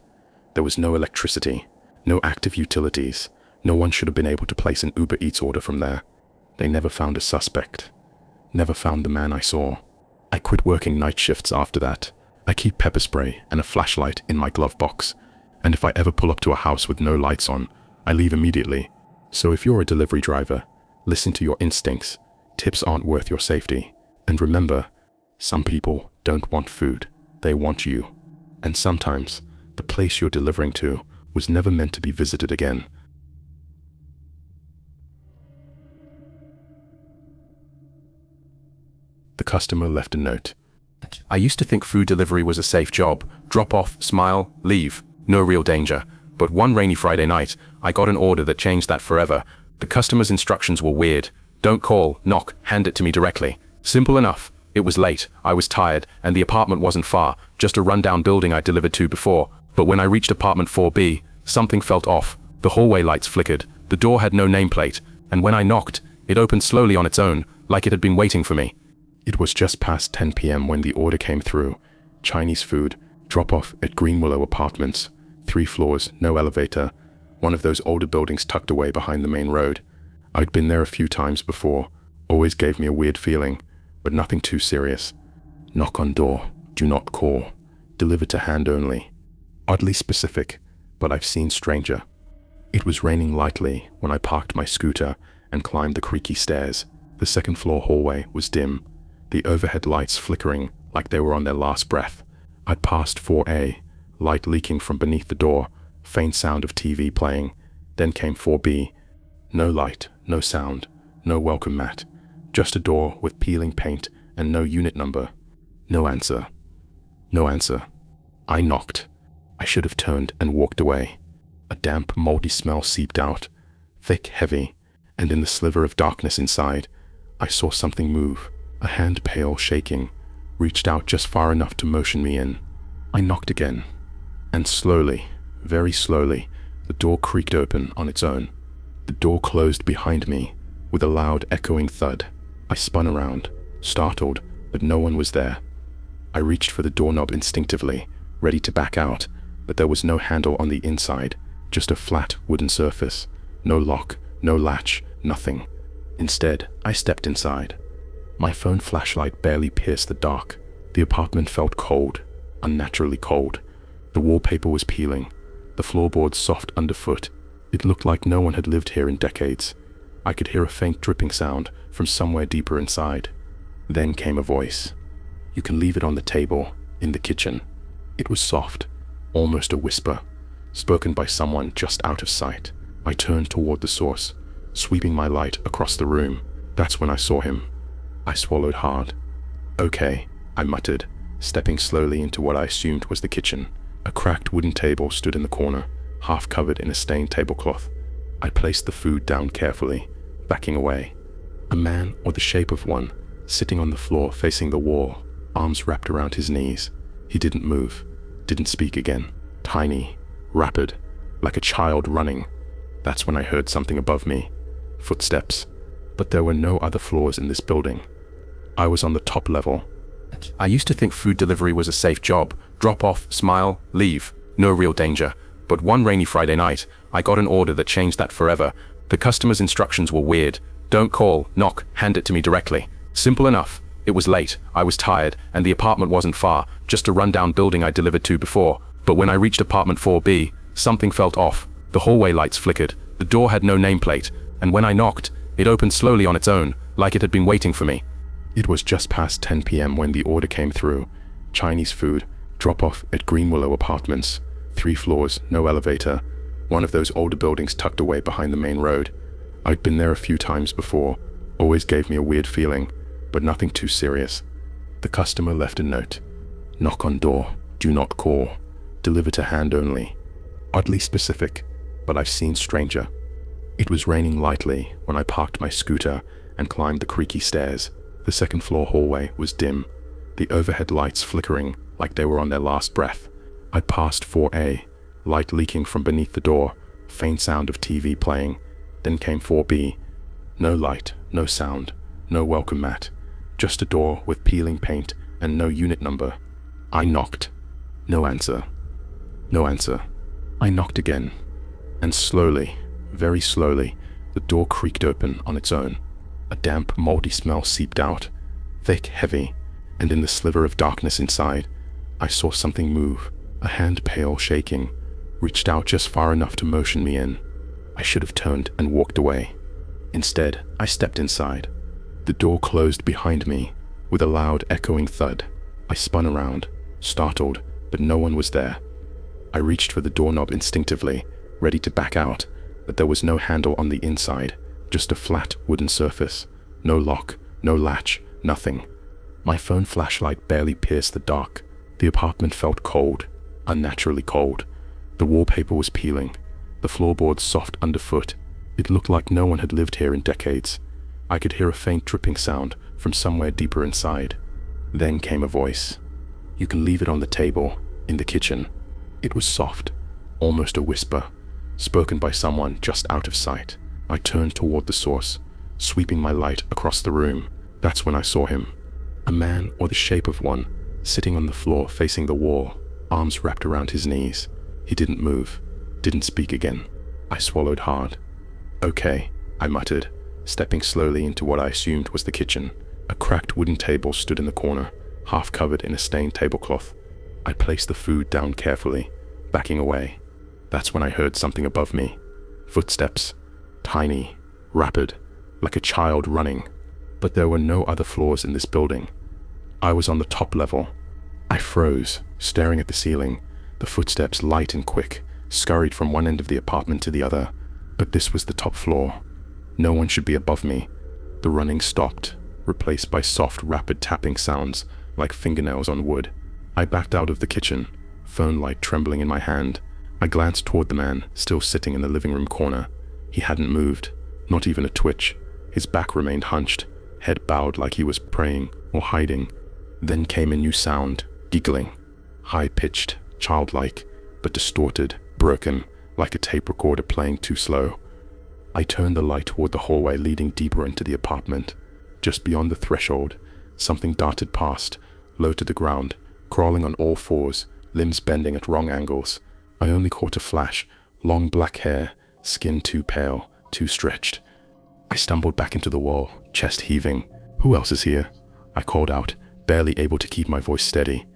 There was no electricity, no active utilities. No one should have been able to place an Uber Eats order from there. They never found a suspect. Never found the man I saw. I quit working night shifts after that. I keep pepper spray and a flashlight in my glove box. And if I ever pull up to a house with no lights on, I leave immediately. So if you're a delivery driver, listen to your instincts. Tips aren't worth your safety. And remember, some people don't want food. They want you. And sometimes, the place you're delivering to was never meant to be visited again. The customer left a note. I used to think food delivery was a safe job. Drop off, smile, leave. No real danger. But one rainy Friday night, I got an order that changed that forever. The customer's instructions were weird. Don't call, knock, hand it to me directly. Simple enough. It was late, I was tired, and the apartment wasn't far, just a rundown building I delivered to before. But when I reached apartment 4B, something felt off. The hallway lights flickered, the door had no nameplate, and when I knocked, it opened slowly on its own, like it had been waiting for me. It was just past 10 p.m. when the order came through. Chinese food, drop-off at Green Willow Apartments. 3 floors, no elevator. One of those older buildings tucked away behind the main road. I'd been there a few times before. Always gave me a weird feeling, but nothing too serious. Knock on door, do not call. Deliver to hand only. Oddly specific, but I've seen stranger. It was raining lightly when I parked my scooter and climbed the creaky stairs. The second floor hallway was dim, the overhead lights flickering like they were on their last breath. I'd passed 4A, light leaking from beneath the door, faint sound of TV playing. Then came 4B. No light, no sound, no welcome mat. Just a door with peeling paint and no unit number. No answer. No answer. I knocked. I should have turned and walked away. A damp, moldy smell seeped out, thick, heavy, and in the sliver of darkness inside, I saw something move. A hand, pale, shaking, reached out just far enough to motion me in. I knocked again, and slowly, very slowly, the door creaked open on its own. The door closed behind me with a loud, echoing thud. I spun around, startled, but no one was there. I reached for the doorknob instinctively, ready to back out, but there was no handle on the inside, just a flat wooden surface. No lock, no latch, nothing. Instead, I stepped inside. My phone flashlight barely pierced the dark. The apartment felt cold, unnaturally cold. The wallpaper was peeling, the floorboards soft underfoot. It looked like no one had lived here in decades. I could hear a faint dripping sound from somewhere deeper inside. Then came a voice. You can leave it on the table, in the kitchen. It was soft, almost a whisper, spoken by someone just out of sight. I turned toward the source, sweeping my light across the room. That's when I saw him. I swallowed hard. Okay, I muttered, stepping slowly into what I assumed was the kitchen. A cracked wooden table stood in the corner, half covered in a stained tablecloth. I placed the food down carefully, backing away. A man, or the shape of one, sitting on the floor facing the wall, arms wrapped around his knees. He didn't move, didn't speak again. Tiny, rapid, like a child running. That's when I heard something above me. Footsteps. But there were no other floors in this building. I was on the top level. I used to think food delivery was a safe job. Drop off, smile, leave. No real danger. But one rainy Friday night, I got an order that changed that forever. The customer's instructions were weird. Don't call, knock, hand it to me directly. Simple enough. It was late, I was tired, and the apartment wasn't far, just a rundown building I delivered to before. But when I reached apartment 4B, something felt off. The hallway lights flickered, the door had no nameplate, and when I knocked, it opened slowly on its own, like it had been waiting for me. It was just past 10 p.m. when the order came through. Chinese food, drop-off at Green Willow Apartments, 3 floors, no elevator, one of those older buildings tucked away behind the main road. I'd been there a few times before, always gave me a weird feeling, but nothing too serious. The customer left a note. Knock on door, do not call, deliver to hand only. Oddly specific, but I've seen stranger. It was raining lightly when I parked my scooter and climbed the creaky stairs. The second floor hallway was dim, the overhead lights flickering like they were on their last breath. I passed 4A, light leaking from beneath the door, faint sound of TV playing. Then came 4B. No light, no sound, no welcome mat, just a door with peeling paint and no unit number. I knocked. No answer. No answer. I knocked again, and slowly, very slowly, the door creaked open on its own. A damp, moldy smell seeped out, thick, heavy, and in the sliver of darkness inside, I saw something move, a hand pale, shaking, reached out just far enough to motion me in. I should have turned and walked away. Instead, I stepped inside. The door closed behind me with a loud, echoing thud. I spun around, startled, but no one was there. I reached for the doorknob instinctively, ready to back out, but there was no handle on the inside, just a flat wooden surface. No lock, no latch, nothing. My phone flashlight barely pierced the dark. The apartment felt cold, unnaturally cold. The wallpaper was peeling, the floorboards soft underfoot. It looked like no one had lived here in decades. I could hear a faint dripping sound from somewhere deeper inside. Then came a voice. You can leave it on the table, in the kitchen. It was soft, almost a whisper, spoken by someone just out of sight. I turned toward the source, sweeping my light across the room. That's when I saw him. A man, or the shape of one, sitting on the floor facing the wall, arms wrapped around his knees. He didn't move, didn't speak again. I swallowed hard. Okay, I muttered, stepping slowly into what I assumed was the kitchen. A cracked wooden table stood in the corner, half covered in a stained tablecloth. I placed the food down carefully, backing away. That's when I heard something above me. Footsteps. Tiny, rapid, like a child running. But there were no other floors in this building. I was on the top level. I froze, staring at the ceiling. The footsteps, light and quick, scurried from one end of the apartment to the other. But this was the top floor. No one should be above me. The running stopped, replaced by soft, rapid tapping sounds, like fingernails on wood. I backed out of the kitchen, phone light trembling in my hand. I glanced toward the man, still sitting in the living room corner. He hadn't moved, not even a twitch. His back remained hunched, head bowed like he was praying or hiding. Then came a new sound, giggling. High-pitched, childlike, but distorted, broken, like a tape recorder playing too slow. I turned the light toward the hallway leading deeper into the apartment. Just beyond the threshold, something darted past, low to the ground, crawling on all fours, limbs bending at wrong angles. I only caught a flash, long black hair, skin too pale, too stretched. I stumbled back into the wall, chest heaving. Who else is here? I called out, barely able to keep my voice steady.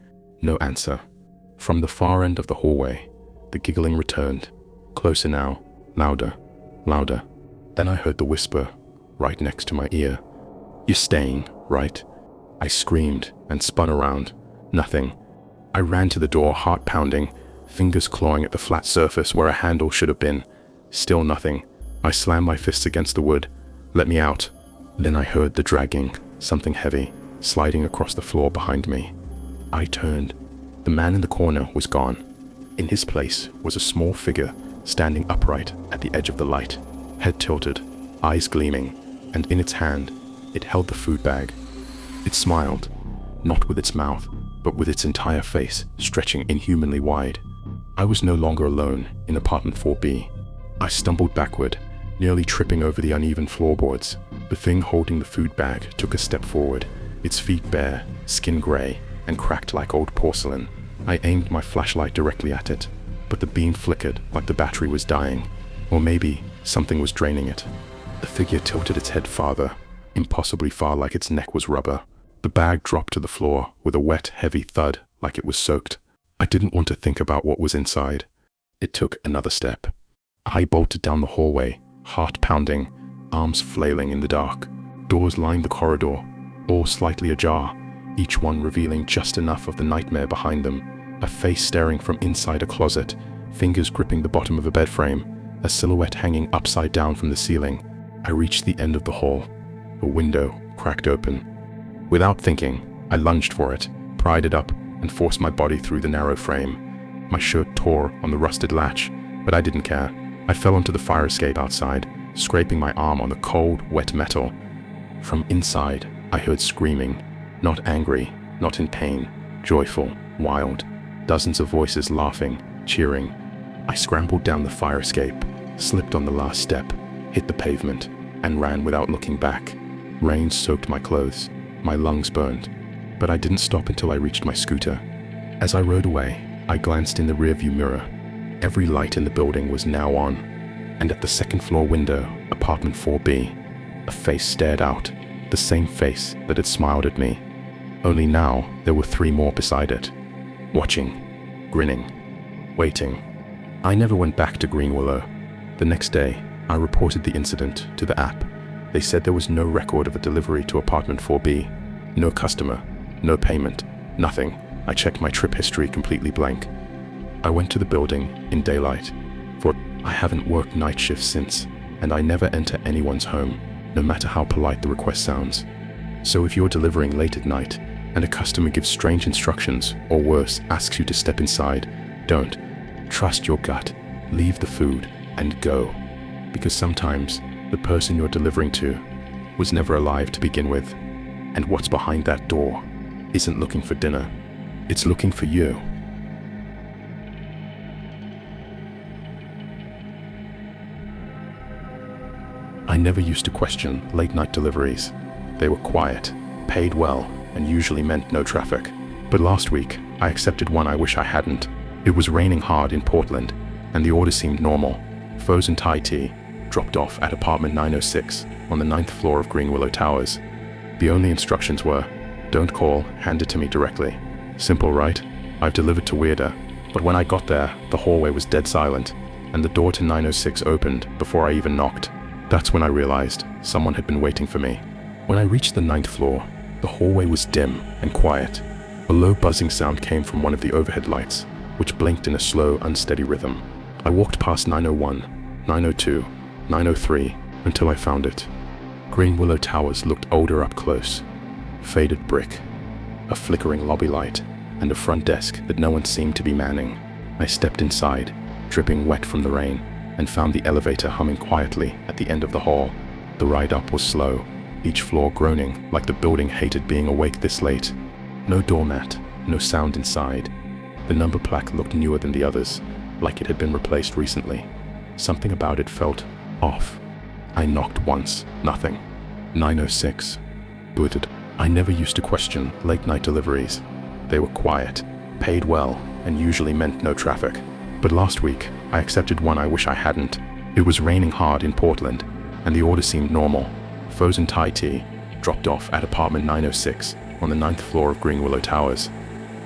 No answer. From the far end of the hallway, the giggling returned. Closer now, louder, louder. Then I heard the whisper, right next to my ear. You're staying, right? I screamed and spun around. Nothing. I ran to the door, heart pounding, fingers clawing at the flat surface where a handle should have been. Still nothing. I slammed my fists against the wood. Let me out. Then I heard the dragging, something heavy, sliding across the floor behind me. I turned. The man in the corner was gone. In his place was a small figure standing upright at the edge of the light, head tilted, eyes gleaming, and in its hand, it held the food bag. It smiled, not with its mouth, but with its entire face stretching inhumanly wide. I was no longer alone in apartment 4B. I stumbled backward, nearly tripping over the uneven floorboards. The thing holding the food bag took a step forward, its feet bare, skin gray, and cracked like old porcelain. I aimed my flashlight directly at it, but the beam flickered like the battery was dying. Or maybe something was draining it. The figure tilted its head farther, impossibly far like its neck was rubber. The bag dropped to the floor with a wet, heavy thud like it was soaked. I didn't want to think about what was inside. It took another step. I bolted down the hallway, heart pounding, arms flailing in the dark. Doors lined the corridor, all slightly ajar, each one revealing just enough of the nightmare behind them. A face staring from inside a closet, fingers gripping the bottom of a bed frame, a silhouette hanging upside down from the ceiling. I reached the end of the hall. A window cracked open. Without thinking, I lunged for it, pried it up, and forced my body through the narrow frame. My shirt tore on the rusted latch, but I didn't care. I fell onto the fire escape outside, scraping my arm on the cold, wet metal. From inside, I heard screaming, not angry, not in pain, joyful, wild. Dozens of voices laughing, cheering. I scrambled down the fire escape, slipped on the last step, hit the pavement, and ran without looking back. Rain soaked my clothes, my lungs burned, but I didn't stop until I reached my scooter. As I rode away, I glanced in the rearview mirror. Every light in the building was now on, and at the second-floor window, apartment 4B, a face stared out, the same face that had smiled at me. Only now, there were 3 more beside it. Watching, grinning, waiting. I never went back to Green Willow. The next day, I reported the incident to the app. They said there was no record of a delivery to apartment 4B. No customer, no payment, nothing. I checked my trip history completely blank. I went to the building in daylight, for I haven't worked night shifts since, and I never enter anyone's home, no matter how polite the request sounds. So if you're delivering late at night, and a customer gives strange instructions, or worse, asks you to step inside, don't. Trust your gut, leave the food, and go. Because sometimes, the person you're delivering to was never alive to begin with, and what's behind that door isn't looking for dinner, it's looking for you. I never used to question late-night deliveries. They were quiet, paid well, and usually meant no traffic. But last week, I accepted one I wish I hadn't. It was raining hard in Portland, and the order seemed normal. Frozen Thai tea, dropped off at apartment 906 on the 9th floor of Green Willow Towers. The only instructions were, don't call, hand it to me directly. Simple, right? I've delivered to weirder. But when I got there, the hallway was dead silent, and the door to 906 opened before I even knocked. That's when I realized someone had been waiting for me. When I reached the 9th floor, the hallway was dim and quiet. A low buzzing sound came from one of the overhead lights, which blinked in a slow, unsteady rhythm. I walked past 901, 902, 903, until I found it. Green Willow Towers looked older up close. Faded brick, a flickering lobby light, and a front desk that no one seemed to be manning. I stepped inside, dripping wet from the rain, and found the elevator humming quietly at the end of the hall. The ride up was slow, each floor groaning like the building hated being awake this late. No doormat, no sound inside. The number plaque looked newer than the others, like it had been replaced recently. Something about it felt off. I knocked once, nothing. 906. Booted. I never used to question late-night deliveries. They were quiet, paid well, and usually meant no traffic. But last week, I accepted one I wish I hadn't. It was raining hard in Portland, and the order seemed normal. Frozen Thai tea, dropped off at apartment 906 on the 9th floor of Green Willow Towers.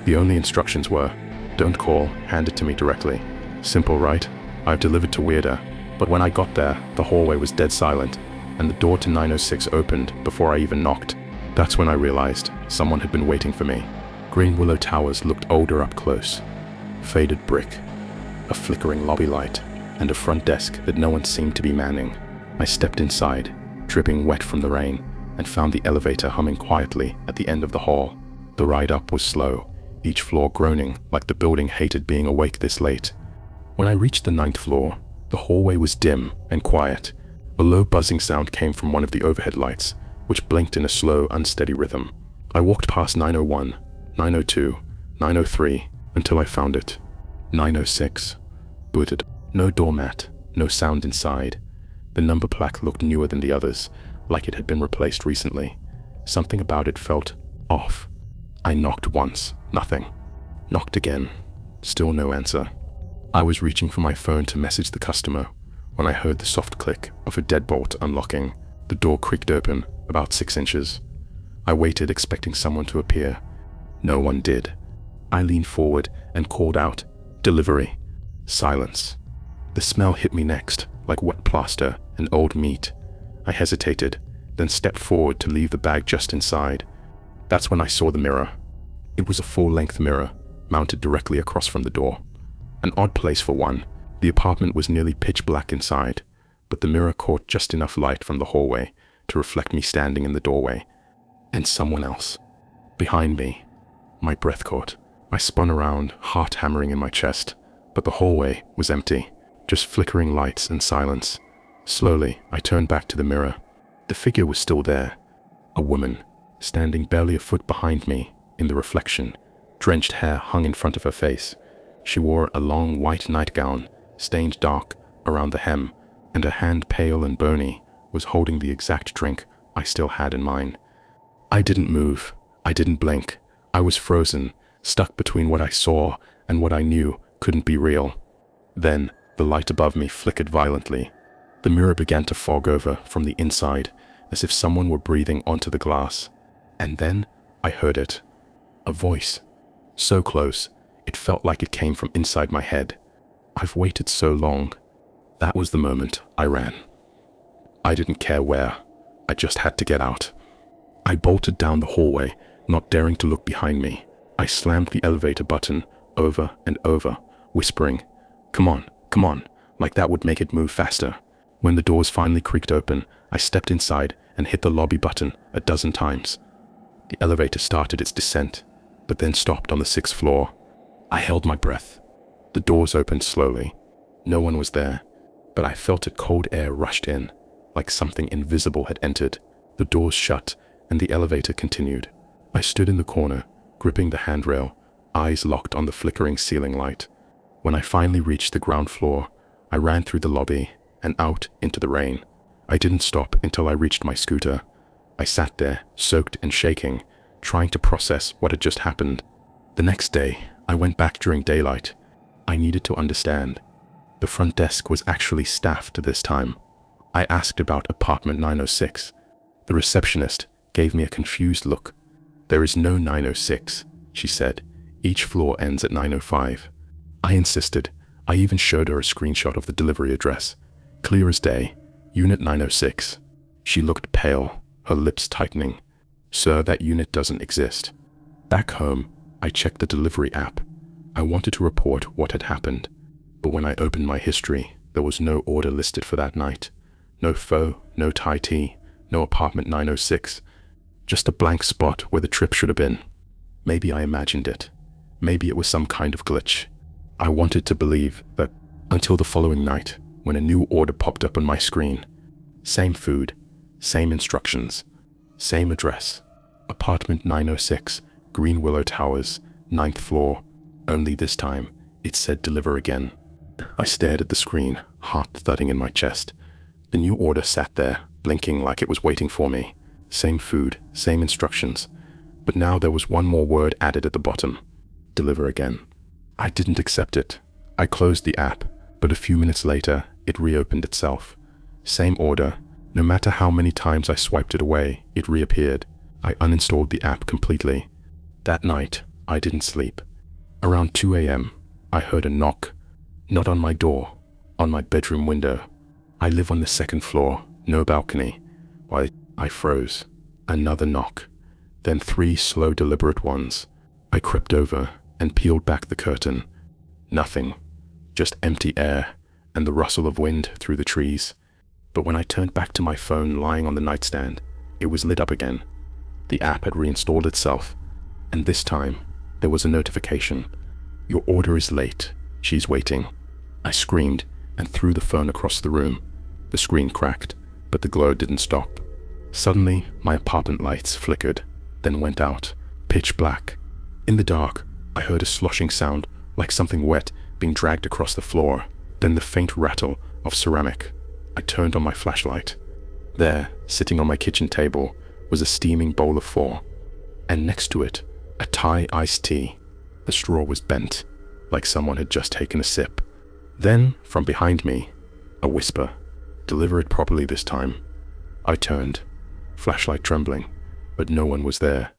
The only instructions were, don't call, hand it to me directly. Simple, right? I've delivered to weirder. But when I got there, the hallway was dead silent, and the door to 906 opened before I even knocked. That's when I realized someone had been waiting for me. Green Willow Towers looked older up close. Faded brick, a flickering lobby light, and a front desk that no one seemed to be manning. I stepped inside, dripping wet from the rain, and found the elevator humming quietly at the end of the hall. The ride up was slow, each floor groaning like the building hated being awake this late. When I reached the 9th floor, the hallway was dim and quiet. A low buzzing sound came from one of the overhead lights, which blinked in a slow, unsteady rhythm. I walked past 901, 902, 903, until I found it. 906. Booted. No doormat, no sound inside. The number plaque looked newer than the others, like it had been replaced recently. Something about it felt off. I knocked once, nothing. Knocked again, still no answer. I was reaching for my phone to message the customer when I heard the soft click of a deadbolt unlocking. The door creaked open about 6 inches. I waited, expecting someone to appear. No one did. I leaned forward and called out, "Delivery." Silence. The smell hit me next, like wet plaster and old meat. I hesitated, then stepped forward to leave the bag just inside. That's when I saw the mirror. It was a full-length mirror, mounted directly across from the door. An odd place for one. The apartment was nearly pitch black inside, but the mirror caught just enough light from the hallway to reflect me standing in the doorway. And someone else. Behind me. My breath caught. I spun around, heart hammering in my chest, but the hallway was empty, just flickering lights and silence. Slowly, I turned back to the mirror. The figure was still there. A woman, standing barely a foot behind me in the reflection. Drenched hair hung in front of her face. She wore a long white nightgown, stained dark around the hem, and her hand, pale and bony, was holding the exact drink I still had in mine. I didn't move. I didn't blink. I was frozen, stuck between what I saw and what I knew couldn't be real. Then, the light above me flickered violently. The mirror began to fog over from the inside, as if someone were breathing onto the glass. And then, I heard it. A voice. So close, it felt like it came from inside my head. I've waited so long. That was the moment I ran. I didn't care where. I just had to get out. I bolted down the hallway, not daring to look behind me. I slammed the elevator button over and over, whispering, "Come on," like that would make it move faster. When the doors finally creaked open, I stepped inside and hit the lobby button a dozen times. The elevator started its descent, but then stopped on the 6th floor. I held my breath. The doors opened slowly. No one was there, but I felt a cold air rushed in, like something invisible had entered. The doors shut, and the elevator continued. I stood in the corner, gripping the handrail, eyes locked on the flickering ceiling light. When I finally reached the ground floor, I ran through the lobby and out into the rain. I didn't stop until I reached my scooter. I sat there, soaked and shaking, trying to process what had just happened. The next day, I went back during daylight. I needed to understand. The front desk was actually staffed this time. I asked about apartment 906. The receptionist gave me a confused look. "There is no 906, she said. "Each floor ends at 905. I insisted. I even showed her a screenshot of the delivery address. Clear as day, Unit 906. She looked pale, her lips tightening. "Sir, that unit doesn't exist." Back home, I checked the delivery app. I wanted to report what had happened, but when I opened my history, there was no order listed for that night. No pho, no Thai tea, no apartment 906. Just a blank spot where the trip should have been. Maybe I imagined it. Maybe it was some kind of glitch. I wanted to believe that until the following night, when a new order popped up on my screen. Same food, same instructions, same address. Apartment 906, Green Willow Towers, 9th floor. Only this time, it said deliver again. I stared at the screen, heart thudding in my chest. The new order sat there, blinking like it was waiting for me. Same food, same instructions. But now there was one more word added at the bottom. Deliver again. I didn't accept it. I closed the app, but a few minutes later, it reopened itself. Same order. No matter how many times I swiped it away, it reappeared. I uninstalled the app completely. That night, I didn't sleep. Around 2 a.m., I heard a knock. Not on my door, on my bedroom window. I live on the 2nd floor, no balcony. Why, I froze. Another knock. Then 3 slow, deliberate ones. I crept over and peeled back the curtain. Nothing. Just empty air and the rustle of wind through the trees. But when I turned back to my phone lying on the nightstand, it was lit up again. The app had reinstalled itself, and this time, there was a notification. "Your order is late. She's waiting." I screamed and threw the phone across the room. The screen cracked, but the glow didn't stop. Suddenly, my apartment lights flickered, then went out, pitch black. In the dark, I heard a sloshing sound like something wet being dragged across the floor, then the faint rattle of ceramic. I turned on my flashlight. There, sitting on my kitchen table, was a steaming bowl of pho, and next to it, a Thai iced tea. The straw was bent, like someone had just taken a sip. Then, from behind me, a whisper. "Deliver it properly this time." I turned, flashlight trembling, but no one was there,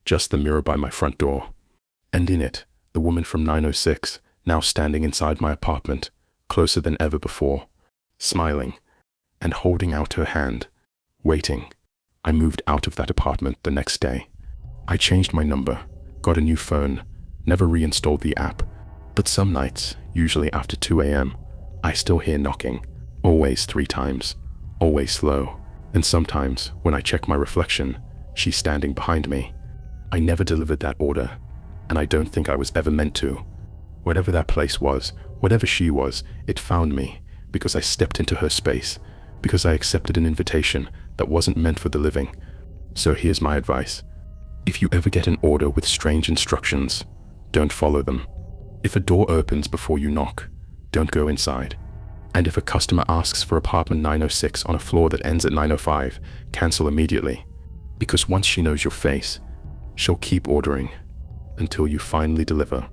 just the mirror by my front door. And in it, The woman from 906, now standing inside my apartment, closer than ever before, smiling and holding out her hand, waiting. I moved out of that apartment the next day. I changed my number, got a new phone, never reinstalled the app, but some nights, usually after 2 a.m., I still hear knocking, always 3 times, always slow, and sometimes, when I check my reflection, she's standing behind me. I never delivered that order, and I don't think I was ever meant to. Whatever that place was, whatever she was, it found me, because I stepped into her space, because I accepted an invitation that wasn't meant for the living. So here's my advice. If you ever get an order with strange instructions, don't follow them. If a door opens before you knock, don't go inside. And if a customer asks for apartment 906 on a floor that ends at 905, cancel immediately. Because once she knows your face, she'll keep ordering until you finally deliver.